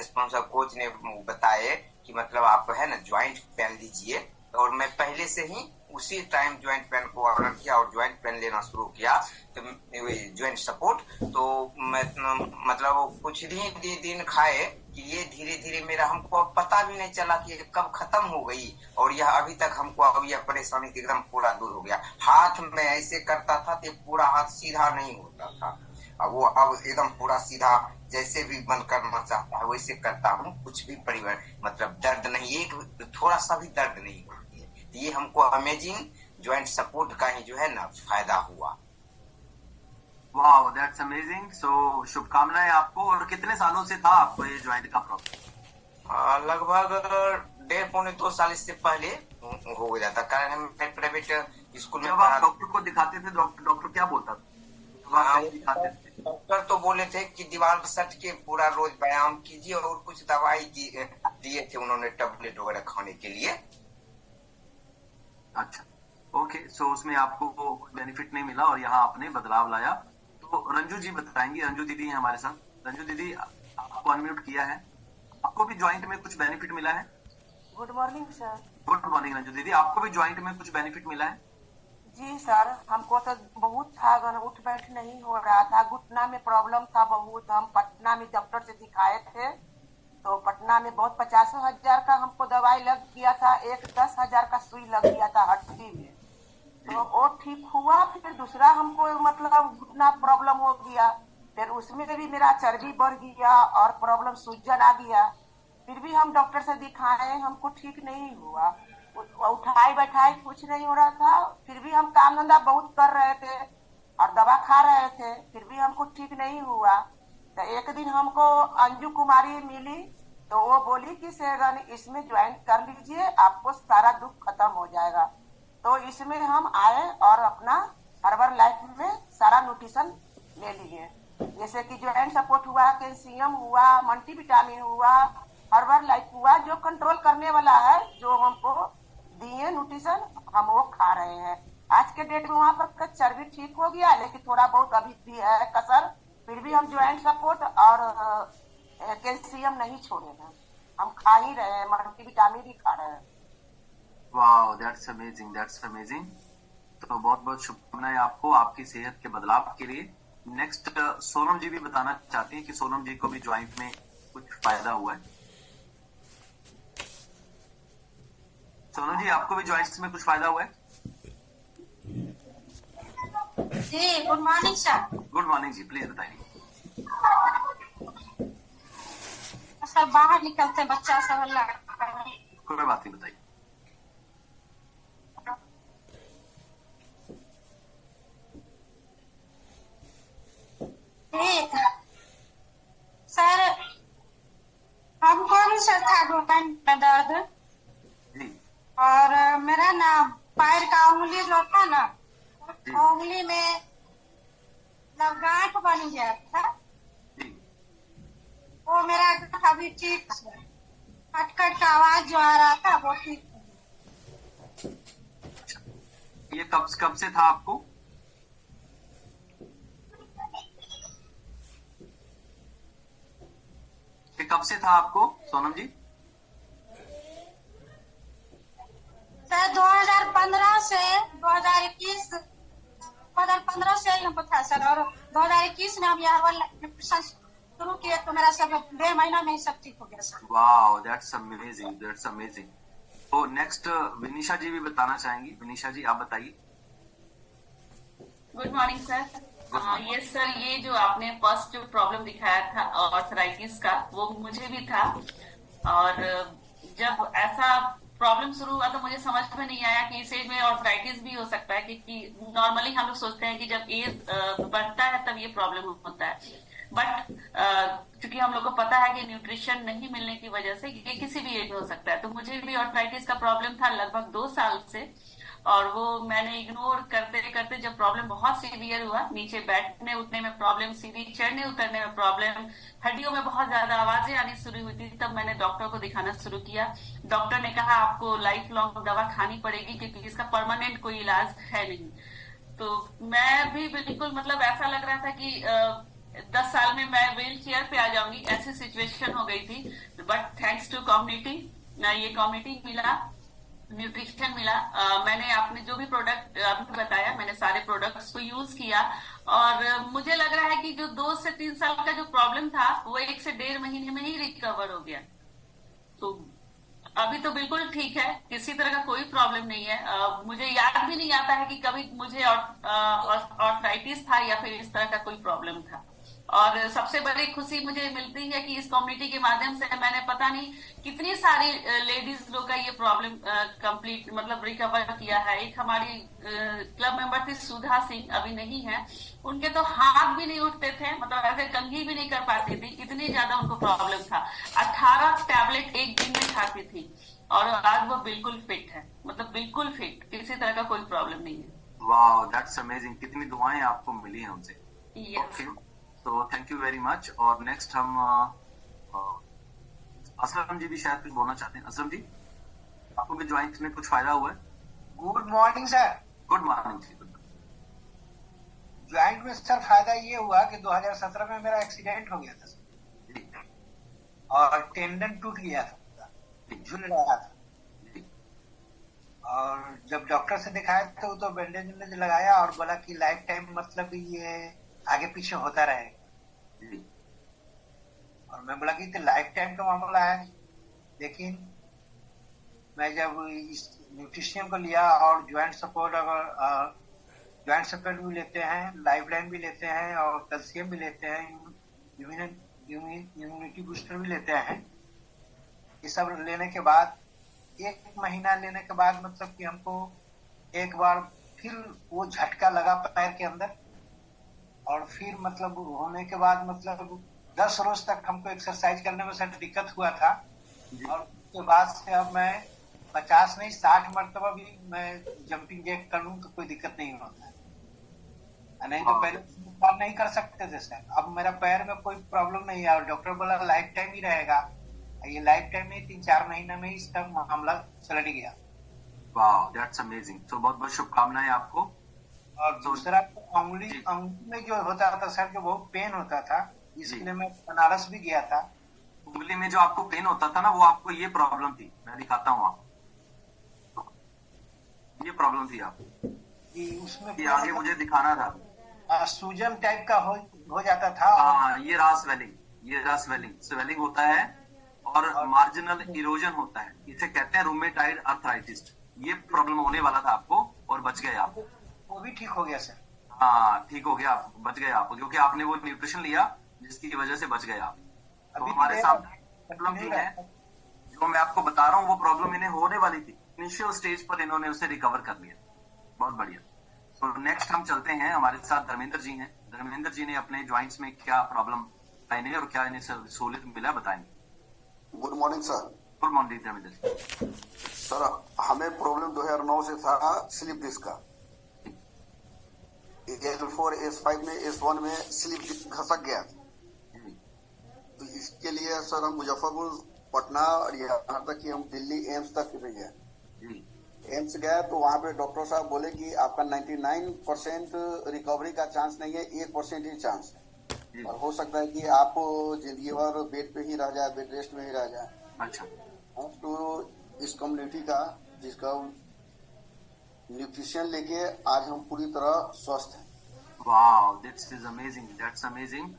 स्पॉन्सर कोच ने बताए कि मतलब आप है ना ज्वाइंट पेन लीजिए, और मैं पहले से ही उसी टाइम ज्वाइंट पेन को ऑर्डर किया और ज्वाइंट पेन लेना शुरू किया, तो ज्वाइंट सपोर्ट। तो मैं मतलब कुछ ही दिन खाए कि ये धीरे धीरे मेरा, हमको अब पता भी नहीं चला कि कब खत्म हो गई, और यह अभी तक हमको अब यह परेशानी एकदम पूरा दूर हो गया। हाथ में ऐसे करता था तो पूरा हाथ सीधा नहीं होता था, अब वो अब एकदम पूरा सीधा, जैसे भी मन करना चाहता है वैसे करता हूँ। कुछ भी परिवार मतलब दर्द नहीं, एक थोड़ा सा भी दर्द नहीं होती है। तो ये हमको अमेजिंग ज्वाइंट सपोर्ट का ही जो है ना फायदा हुआ। वाह, दैट्स अमेजिंग। सो शुभकामनाएं आपको। और कितने सालों से था आपको ये ज्वाइंट का प्रॉब्लम? लगभग 1.5-2 साल इससे पहले हो जाता, कारण मैं प्राइवेट स्कूल में जब आप डॉक्टर को दिखाते थे, डॉक्टर क्या बोलता था? दिखाते थे डॉक्टर तो बोले थे कि दीवार सट के पूरा रोज व्यायाम कीजिए, और कुछ दवाई दिए थे उन्होंने टैबलेट वगैरह खाने के लिए। अच्छा, ओके। सो उसमें आपको बेनिफिट नहीं मिला और यहाँ आपने बदलाव लाया। तो रंजू जी बताएंगी, रंजू दीदी हैं हमारे साथ। रंजू दीदी, आपको अनम्यूट किया है, आपको भी ज्वाइंट में कुछ बेनिफिट मिला है? Good morning sir. Good morning Ranju दीदी, आपको भी ज्वाइंट में कुछ बेनिफिट मिला है? जी सर, हमको तो बहुत था, उठ बैठ नहीं हो रहा था, घुटना में प्रॉब्लम था बहुत। हम पटना में डॉक्टर से दिखाए थे, तो पटना में बहुत 50,000 का हमको दवाई लग गया था, एक 10,000 का सुई लग गया था हड्डी में, तो वो ठीक हुआ। फिर दूसरा हमको मतलब घुटना प्रॉब्लम हो गया, फिर उसमें भी मेरा चर्बी बढ़ गया और प्रॉब्लम सूजन आ गया। फिर भी हम डॉक्टर से दिखाए, हमको ठीक नहीं हुआ, उठाई बैठाई कुछ नहीं हो रहा था। फिर भी हम काम धंधा बहुत कर रहे थे और दवा खा रहे थे, फिर भी हमको ठीक नहीं हुआ। तो एक दिन हमको अंजू कुमारी मिली, तो वो बोली कि सेगन इसमें ज्वाइन कर लीजिए, आपको सारा दुख खत्म हो जाएगा। तो इसमें हम आए और अपना हर्बल लाइफ में सारा न्यूट्रिशन ले लिए, जैसे कि ज्वाइंट सपोर्ट हुआ, कैल्शियम हुआ, मल्टीविटामिन हुआ, हर्बल लाइफ हुआ, जो कंट्रोल करने वाला है, जो हमको दिए न्यूट्रिशन, हम वो खा रहे हैं। आज के डेट में वहाँ पर चर्बी ठीक हो गया, लेकिन थोड़ा बहुत अभी भी है कसर। फिर भी हम ज्वाइंट सपोर्ट और कैल्शियम नहीं छोड़े हैं, हम खा ही रहे हैं, मल्टीविटामिन भी खा रहे हैं। वाह, दैट्स अमेजिंग, दैट्स अमेजिंग। तो बहुत बहुत शुभकामनाएं आपको, आपकी सेहत के बदलाव के लिए। नेक्स्ट सोनम जी भी बताना चाहती हैं कि सोनम जी को भी ज्वाइंट में कुछ फायदा हुआ है। सोनम जी, आपको भी ज्वाइंट्स में कुछ फायदा हुआ है? जी good morning sir. Good morning जी, प्लीज बताइए। सर बाहर निकलते बच्चा सब हल्ला। कोई बात नहीं, बताइए। सर हमको भी सर था घुटन में दर्द, जी और मेरा ना पैर का उंगली जो था ना, उंगली में गांठ बन गया था, जी। वो मेरा गांठ अभी ठीक है, खटखट का आवाज जो आ रहा था वो ठीक है। ये कब से था आपको? ये कब से था आपको सोनम जी? सर 2015 से 2015 से हमको था सर, और 2021 में हम यहाँ शुरू किए, तो मेरा सब 2 महीना में ही सब ठीक हो गया sir. Wow, that's amazing, that's amazing. तो नेक्स्ट विनीशा जी भी बताना चाहेंगी। विनीशा जी, आप बताइए। Good morning sir. Yes sir, ये जो आपने फर्स्ट जो प्रॉब्लम दिखाया था आर्थराइटिस का, वो मुझे भी था, और जब ऐसा प्रॉब्लम शुरू हुआ तो मुझे समझ में नहीं आया कि इस एज में आर्थराइटिस भी हो सकता है, क्योंकि नॉर्मली हम लोग सोचते हैं कि जब एज बढ़ता है तब ये प्रॉब्लम होता है, बट क्योंकि हम लोग को पता है कि न्यूट्रिशन नहीं मिलने की वजह से ये किसी भी एज में हो सकता है। तो मुझे भी आर्थराइटिस का प्रॉब्लम था लगभग 2 साल से, और वो मैंने इग्नोर करते करते जब प्रॉब्लम बहुत सीवियर हुआ, नीचे बैठने उठने में प्रॉब्लम, सीढ़ी चढ़ने उतरने में प्रॉब्लम, हड्डियों में बहुत ज्यादा आवाजें आनी शुरू हुई थी, तब मैंने डॉक्टर को दिखाना शुरू किया। डॉक्टर ने कहा आपको लाइफ लॉन्ग दवा खानी पड़ेगी, क्योंकि इसका परमानेंट कोई इलाज है नहीं। तो मैं भी बिल्कुल मतलब ऐसा लग रहा था कि 10 साल में मैं व्हील चेयर पे आ जाऊंगी, ऐसी सिचुएशन हो गई थी। बट थैंक्स टू कम्युनिटी, ये कम्युनिटी मिला, न्यूट्रिशन मिला। मैंने आपने जो भी प्रोडक्ट आपने बताया, मैंने सारे प्रोडक्ट्स को यूज किया और मुझे लग रहा है कि जो 2 से 3 साल का जो प्रॉब्लम था वो 1 से 1.5 महीने में ही रिकवर हो गया। तो अभी तो बिल्कुल ठीक है, किसी तरह का कोई प्रॉब्लम नहीं है। मुझे याद भी नहीं आता है कि कभी मुझे ऑर्थराइटिस था या फिर इस तरह का कोई प्रॉब्लम था। और सबसे बड़ी खुशी मुझे मिलती है कि इस कम्युनिटी के माध्यम से मैंने पता नहीं कितनी सारी लेडीज लोग का ये प्रॉब्लम कंप्लीट मतलब रिकवर किया है। एक हमारी क्लब मेंबर थी सुधा सिंह, अभी नहीं है, उनके तो हाथ भी नहीं उठते थे, मतलब ऐसे कंघी भी नहीं कर पाती थी, इतनी ज्यादा उनको प्रॉब्लम था। 18 टैबलेट एक दिन में खाती थी और आज वो बिल्कुल फिट है, मतलब बिल्कुल फिट, किसी तरह का कोई प्रॉब्लम नहीं है। Wow, that's amazing. कितनी दुआएं आपको मिली हैं उनसे। यस, तो थैंक यू वेरी मच। और नेक्स्ट हम असलम जी भी शायद कुछ बोलना चाहते हैं। असलम जी, आपको भी ज्वाइंट में कुछ फायदा हुआ है? Good morning sir. Good morning जी। ज्वाइंट में सर फायदा ये हुआ कि 2017 में मेरा एक्सीडेंट हो गया था जी, और टेंडन टूट गया था, झूल रहा था। जी, और जब डॉक्टर से दिखाया तो बैंडेज वैंडेज लगाया और बोला कि लाइफ टाइम मतलब ये आगे पीछे होता रहेगा। जी, और मैं बोला कि तो लाइफ टाइम का मामला है, लेकिन मैं जब इस न्यूट्रिशन को लिया और ज्वाइंट सपोर्ट, अगर ज्वाइंट सपोर्ट भी लेते हैं, लाइफ लाइन भी लेते हैं और कैल्शियम भी लेते हैं, इम्यूनिटी बूस्टर भी लेते हैं, ये सब लेने के बाद 1 महीना लेने के बाद मतलब कि हमको एक बार फिर वो झटका लगा पैर के अंदर, और फिर मतलब होने के बाद मतलब 10 रोज तक हमको एक्सरसाइज करने में सर दिक्कत हुआ था। और उसके बाद से अब मैं 50 नहीं 60 मरतबा भी मैं जंपिंग जैक कर लूं तो कोई दिक्कत नहीं होता है। नहीं तो पहले काम नहीं कर सकते थे सर। अब मेरा पैर में कोई प्रॉब्लम नहीं है और डॉक्टर बोला लाइफ टाइम ही रहेगा। ये लाइफ टाइम में 3-4 महीने में ही इसका मामला चलट गया। Wow, that's amazing. तो बहुत बहुत शुभकामनाएं आपको। और दूसरा अंगुली में जो होता था सर, जो बहुत पेन होता था, इसलिए मैं बनारस भी गया था। उंगली में जो आपको पेन होता था ना, वो आपको ये प्रॉब्लम थी। मैं दिखाता हूँ आपको, ये प्रॉब्लम थी आपको, कि उसमें ये आगे मुझे दिखाना था। सूजन टाइप का हो जाता था। हाँ, ये रहा स्वेलिंग, ये रहा स्वेलिंग होता है और मार्जिनल इरोजन होता है। इसे कहते हैं रूमेटाइड अर्थराइटिस। ये प्रॉब्लम होने वाला था आपको और बच गए आप। वो भी ठीक हो गया सर। हाँ, ठीक हो गया, आप बच गए आप, क्योंकि आपने वो न्यूट्रिशन लिया जिसकी वजह से बच गए आप। तो हमारे सामने प्रॉब्लम भी है, जो मैं आपको बता रहा हूँ, वो प्रॉब्लम इन्हें होने वाली थी। इनिशियल स्टेज पर इन्होंने उसे रिकवर कर लिया। बहुत बढ़िया। तो नेक्स्ट हम चलते हैं, हमारे साथ धर्मेंद्र जी हैं। धर्मेंद्र जी ने अपने ज्वाइंट्स में क्या प्रॉब्लम आए और क्या इन्हें सहूलियत मिला, बताएंगे। Good morning sir. Good morning Dharmendra ji. Sir, हमें प्रॉब्लम 2009 से था स्लिप डिस्क का। S4 S5 में S1 में स्लिप डिस्क घसक गया। तो इसके लिए सर हम मुजफ्फरपुर, पटना और यहाँ तक कि हम दिल्ली एम्स तक भी गए। एम्स गया तो वहाँ पे डॉक्टर साहब बोले कि आपका 99% रिकवरी का चांस नहीं है, 1% ही चांस है, और हो सकता है कि आप जिंदगी भर बेड पे ही रह जाए, बेड रेस्ट में ही रह जाए। अच्छा। तो इस कम्युनिटी का, जिसका न्यूट्रिशन लेके आज हम पूरी तरह स्वस्थ हैं। Wow, that's is amazing, that's amazing.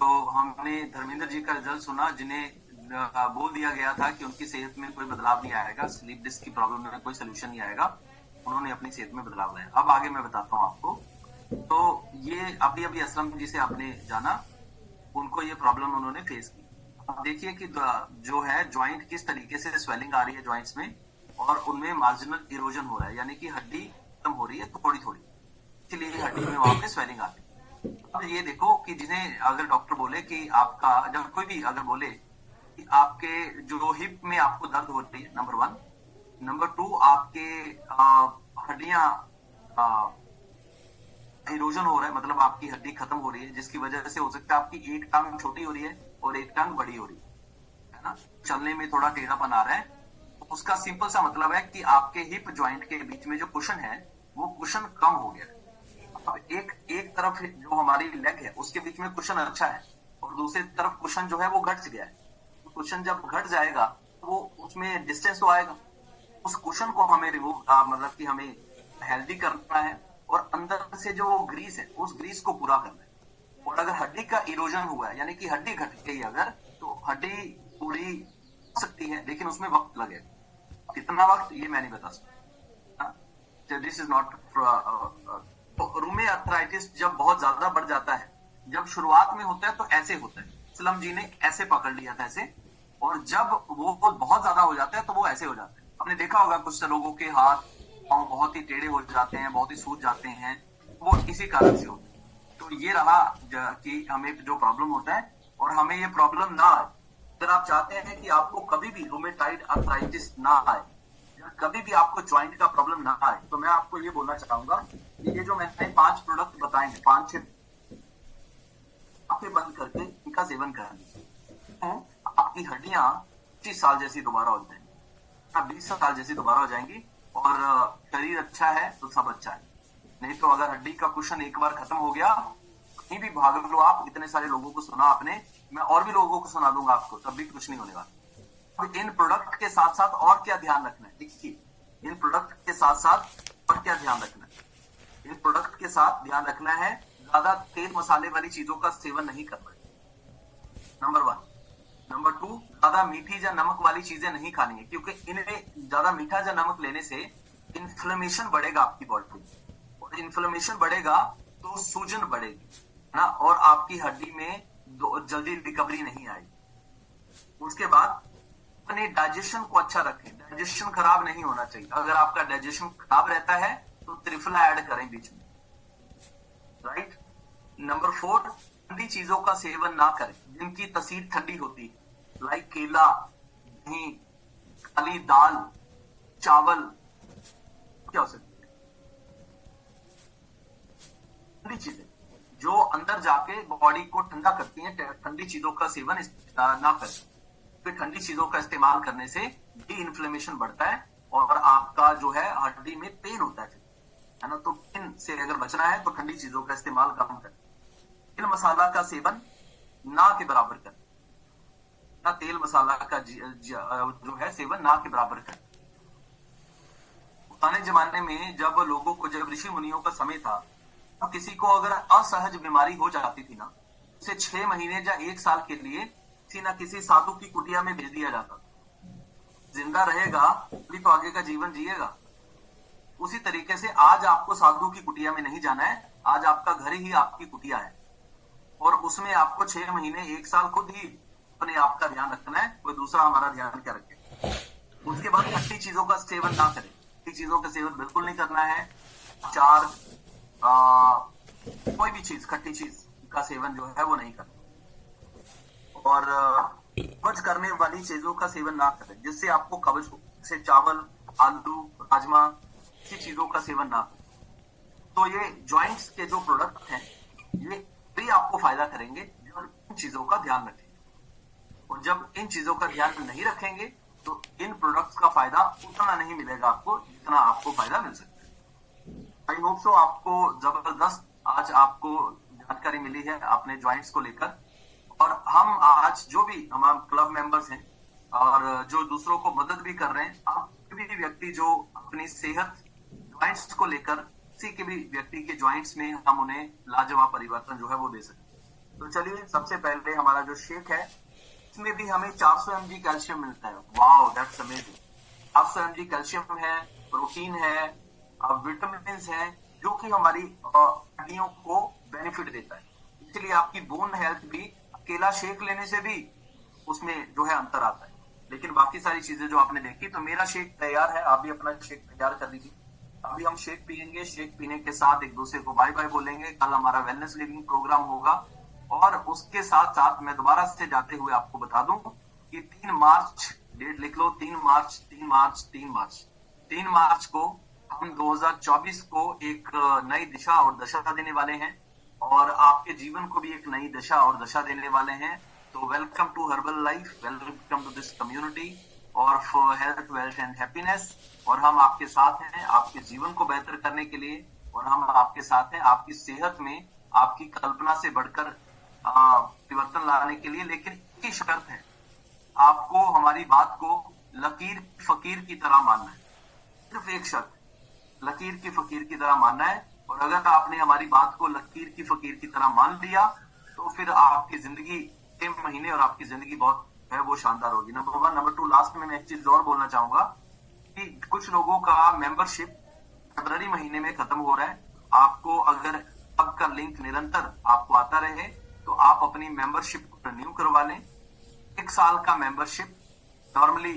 तो हमने धर्मेंद्र जी का रिजल्ट सुना, जिन्हें बोल दिया गया था कि उनकी सेहत में कोई बदलाव नहीं आएगा, स्लीप डिस्क की प्रॉब्लम में कोई सोल्यूशन नहीं आएगा। उन्होंने अपनी सेहत में बदलाव लाया। अब आगे मैं बताता हूँ आपको। तो ये अभी असलम जी से आपने जाना, उनको ये प्रॉब्लम उन्होंने फेस की। अब देखिए कि जो है ज्वाइंट किस तरीके से स्वेलिंग आ रही है ज्वाइंट्स में, और उनमें मार्जिनल इरोजन हो रहा है, यानी कि हड्डी खत्म हो रही है थोड़ी थोड़ी, इसलिए हड्डी में वहां पे स्वेलिंग आती है। अब ये देखो कि जिन्हें अगर डॉक्टर बोले कि आपका, जब कोई भी अगर बोले कि आपके जो हिप में आपको दर्द हो रही है, नंबर 1, नंबर 2 आपके हड्डियां इरोजन हो रहा है, मतलब आपकी हड्डी खत्म हो रही है, जिसकी वजह से हो सकता है आपकी एक टांग छोटी हो रही है और एक टांग बड़ी हो रही है ना, चलने में थोड़ा टेढ़ापन आ रहा है। उसका सिंपल सा मतलब है कि आपके हिप ज्वाइंट के बीच में जो कुशन है, वो कुशन कम हो गया है। अब एक तरफ जो हमारी लेग है उसके बीच में कुशन अच्छा है, और दूसरी तरफ कुशन जो है वो घट गया है। तो कुशन जब घट जाएगा तो वो उसमें डिस्टेंस तो आएगा। उस कुशन को हमें रिमूव मतलब कि हमें हेल्दी करना है और अंदर से जो ग्रीस है उस ग्रीस को पूरा करना है। और अगर हड्डी का इरोजन हुआ है यानी कि हड्डी घट गई अगर, तो हड्डी पूरी हो सकती है लेकिन उसमें वक्त लगेगा। कितना वक्त ये मैं नहीं बता सकता। This is not. रूमे अर्थराइटिस जब बहुत ज्यादा बढ़ जाता है, जब शुरुआत में होता है तो ऐसे होता है, इस्लाम जी ने ऐसे पकड़ लिया था ऐसे, और जब वो बहुत ज्यादा हो जाता है तो वो ऐसे हो जाता है। आपने देखा होगा कुछ लोगों के हाथ पांव बहुत ही टेढ़े हो जाते हैं, बहुत ही सूज जाते हैं, वो इसी कारण से होता है। तो ये रहा कि हमें जो प्रॉब्लम होता है और हमें ये प्रॉब्लम ना आए। अगर आप चाहते हैं कि आपको कभी भी रूमेटाइड अर्थराइटिस ना आए या कभी भी आपको ज्वाइंट का प्रॉब्लम ना आए, तो मैं आपको ये बोलना चाहूंगा कि ये जो मैंने 5 प्रोडक्ट बताए हैं, 5-6 आंखें बंद करके इनका सेवन कर लीजिए। आपकी हड्डियां 25 साल जैसी दोबारा हो जाएंगी, 20 साल जैसी दोबारा हो जाएंगी, और शरीर अच्छा है तो सब अच्छा है। नहीं तो अगर हड्डी का कुशन एक बार खत्म हो गया, कहीं भी भाग लो आप, इतने सारे लोगों को सुना आपने, मैं और भी लोगों को सुना दूंगा आपको, तब भी कुछ नहीं होने वाला। तो इन प्रोडक्ट के साथ साथ और क्या ध्यान रखना है, देखिए इन प्रोडक्ट के साथ साथ और क्या ध्यान रखना है। इन प्रोडक्ट के साथ ध्यान रखना है ज्यादा तेल मसाले वाली चीजों का सेवन नहीं करना है, नंबर 1। नंबर 2, ज्यादा मीठी या नमक वाली चीजें नहीं खानी है, क्योंकि इनमें ज्यादा मीठा या नमक लेने से इन्फ्लेमेशन बढ़ेगा आपकी बॉडी में, और इन्फ्लेमेशन बढ़ेगा तो सूजन बढ़ेगी ना, और आपकी हड्डी में जल्दी रिकवरी नहीं आएगी। उसके बाद अपने डाइजेशन को अच्छा रखें, डाइजेशन खराब नहीं होना चाहिए। अगर आपका डाइजेशन खराब रहता है तो त्रिफला ऐड करें बीच में, राइट। नंबर 4, ठंडी चीजों का सेवन ना करें जिनकी तसीर ठंडी होती है, लाइक केला, दही, काली दाल, चावल, क्या हो सकती है ठंडी चीजें जो अंदर जाके बॉडी को ठंडा करती हैं। ठंडी चीजों का सेवन ना करें, फिर ठंडी चीजों का इस्तेमाल करने से भी इन्फ्लेमेशन बढ़ता है और आपका जो है हड्डी में पेन होता है ना। तो पेन से अगर बचना है तो ठंडी चीजों का इस्तेमाल कम करें। तेल मसाला का सेवन ना के बराबर करें, ना तेल मसाला का जो है सेवन ना के बराबर करें। पुराने जमाने में जब लोगों को, जब ऋषि मुनियों का समय था, तो किसी को अगर असहज बीमारी हो जाती थी ना, उसे 6 महीने या 1 साल के लिए किसी न किसी साधु की कुटिया में भेज दिया जाता। जिंदा रहेगा तभी तो आगे का जीवन जिएगा। उसी तरीके से आज आपको साधु की कुटिया में नहीं जाना है, आज आपका घर ही आपकी कुटिया है, और उसमें आपको 6 महीने 1 साल खुद ही अपने आप का ध्यान रखना है, कोई दूसरा हमारा ध्यान क्या रखे। उसके बाद खट्टी चीजों का सेवन ना करें, खट्टी चीजों का सेवन बिल्कुल नहीं करना है। अचार, कोई भी चीज, खट्टी चीज का सेवन जो है वो नहीं करना, और कब्ज करने वाली चीजों का सेवन ना करें जिससे आपको कब्ज हो, जैसे चावल, आलू, राजमा, ऐसी चीजों का सेवन ना करें। तो ये जॉइंट्स के जो प्रोडक्ट हैं ये भी आपको फायदा करेंगे जब इन चीजों का ध्यान रखेंगे, और जब इन चीजों का ध्यान नहीं रखेंगे तो इन प्रोडक्ट्स का फायदा उतना नहीं मिलेगा आपको जितना आपको फायदा मिल सकता है। आई होप सो आपको जबरदस्त आज आपको जानकारी मिली है अपने ज्वाइंट्स को लेकर, और हम आज जो भी हमारे क्लब मेंबर्स हैं और जो दूसरों को मदद भी कर रहे हैं, आप भी व्यक्ति जो अपनी सेहत ज्वाइंट्स को लेकर, किसी के भी व्यक्ति के ज्वाइंट्स में हम उन्हें लाजवाब परिवर्तन जो है वो दे सकते। तो चलिए सबसे पहले हमारा जो शेक है इसमें भी हमें 400 mg कैल्शियम मिलता है। Wow, that's amazing. 400 mg calcium है, प्रोटीन है, विटामिन है, जो कि हमारी हड्डियों को बेनिफिट देता है। इसलिए आपकी बोन हेल्थ भी अकेला शेक लेने से भी उसमें जो है अंतर आता है। लेकिन बाकी सारी चीजें जो आपने देखी, तो मेरा शेक तैयार है, आप भी अपना शेक तैयार कर लीजिए। अभी हम शेक पियेंगे, शेक पीने के साथ एक दूसरे को बाय बाय बोलेंगे। कल हमारा वेलनेस लिविंग प्रोग्राम होगा, और उसके साथ साथ मैं दोबारा से जाते हुए आपको बता दूं कि 3 मार्च, डेट लिख लो, 3 मार्च को हम 2024 को एक नई दिशा और दशा देने वाले हैं, और आपके जीवन को भी एक नई दिशा और दशा देने वाले हैं। तो welcome to Herbalife, welcome to this community और for health, wealth and happiness. और हम आपके साथ हैं आपके जीवन को बेहतर करने के लिए, और हम आपके साथ हैं आपकी सेहत में आपकी कल्पना से बढ़कर परिवर्तन लाने के लिए। लेकिन एक ही शर्त है, आपको हमारी बात को लकीर फकीर की तरह मानना है। सिर्फ एक शर्त, लकीर की फकीर की तरह मानना है। और अगर आपने हमारी बात को लकीर की फकीर की तरह मान लिया तो फिर आपकी जिंदगी 6 महीने और आपकी जिंदगी बहुत है वो शानदार होगी। नंबर 1। नंबर 2, लास्ट में मैं एक चीज और बोलना चाहूंगा कि कुछ लोगों का मेंबरशिप फरवरी महीने में खत्म हो रहा है। आपको अगर आपका लिंक निरंतर आपको आता रहे तो आप अपनी मेंबरशिप को रिन्यू करवा लें। 1 साल का मेंबरशिप नॉर्मली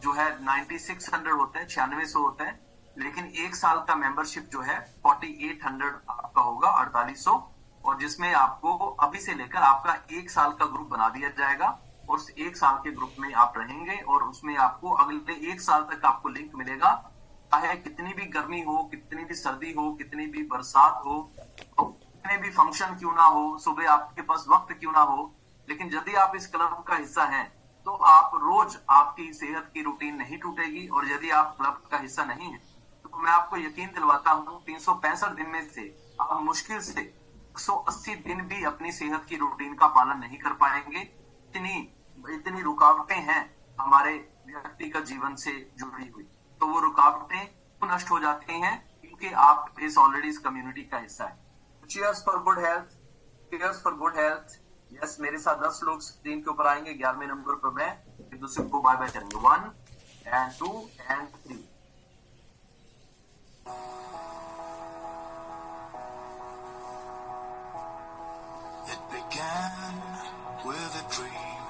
जो है 9600 होता है, 9600 होता है, लेकिन 1 साल का मेंबरशिप जो है 4800 आपका होगा, 4800, और जिसमें आपको अभी से लेकर आपका 1 साल का ग्रुप बना दिया जाएगा और उस 1 साल के ग्रुप में आप रहेंगे और उसमें आपको अगले 1 साल तक आपको लिंक मिलेगा। चाहे कितनी भी गर्मी हो, कितनी भी सर्दी हो, कितनी भी बरसात हो, कितने भी फंक्शन क्यों ना हो, सुबह आपके पास वक्त क्यों ना हो, लेकिन यदि आप इस क्लब का हिस्सा हैं तो आप रोज आपकी सेहत की रूटीन नहीं टूटेगी। और यदि आप क्लब का हिस्सा नहीं है तो मैं आपको यकीन दिलवाता हूँ 365 दिन में से आप मुश्किल से 180 दिन भी अपनी सेहत की रूटीन का पालन नहीं कर पाएंगे। इतनी रुकावटें हैं हमारे व्यक्ति का जीवन से जुड़ी हुई, तो वो रुकावटें नष्ट हो जाती हैं क्योंकि आप ऑलरेडी इस कम्युनिटी का हिस्सा है। Cheers for good health, cheers for good health. Yes, मेरे साथ 10 लोग स्क्रीन के ऊपर आएंगे। 11वें नंबर पर मैं एक दूसरे को बाय बाय करेंगे। 1 and 2 and 3। It began with a dream,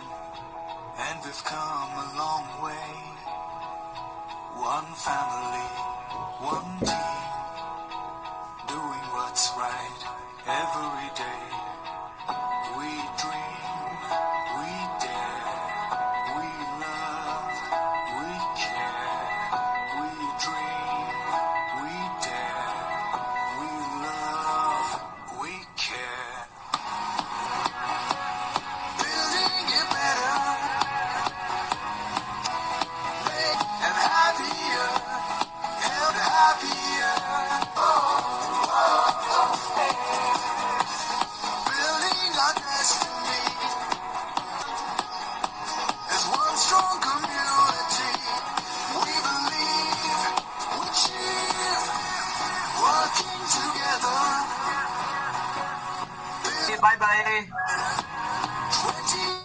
and we've come a long way. One family, one team, doing what's right every day. We dream, we dare, we love, we care. We dream, we dare, we love, we care. Building it better and happier, and happier. Building our destiny as one strong community. We believe, we cheer, working together. Bye bye.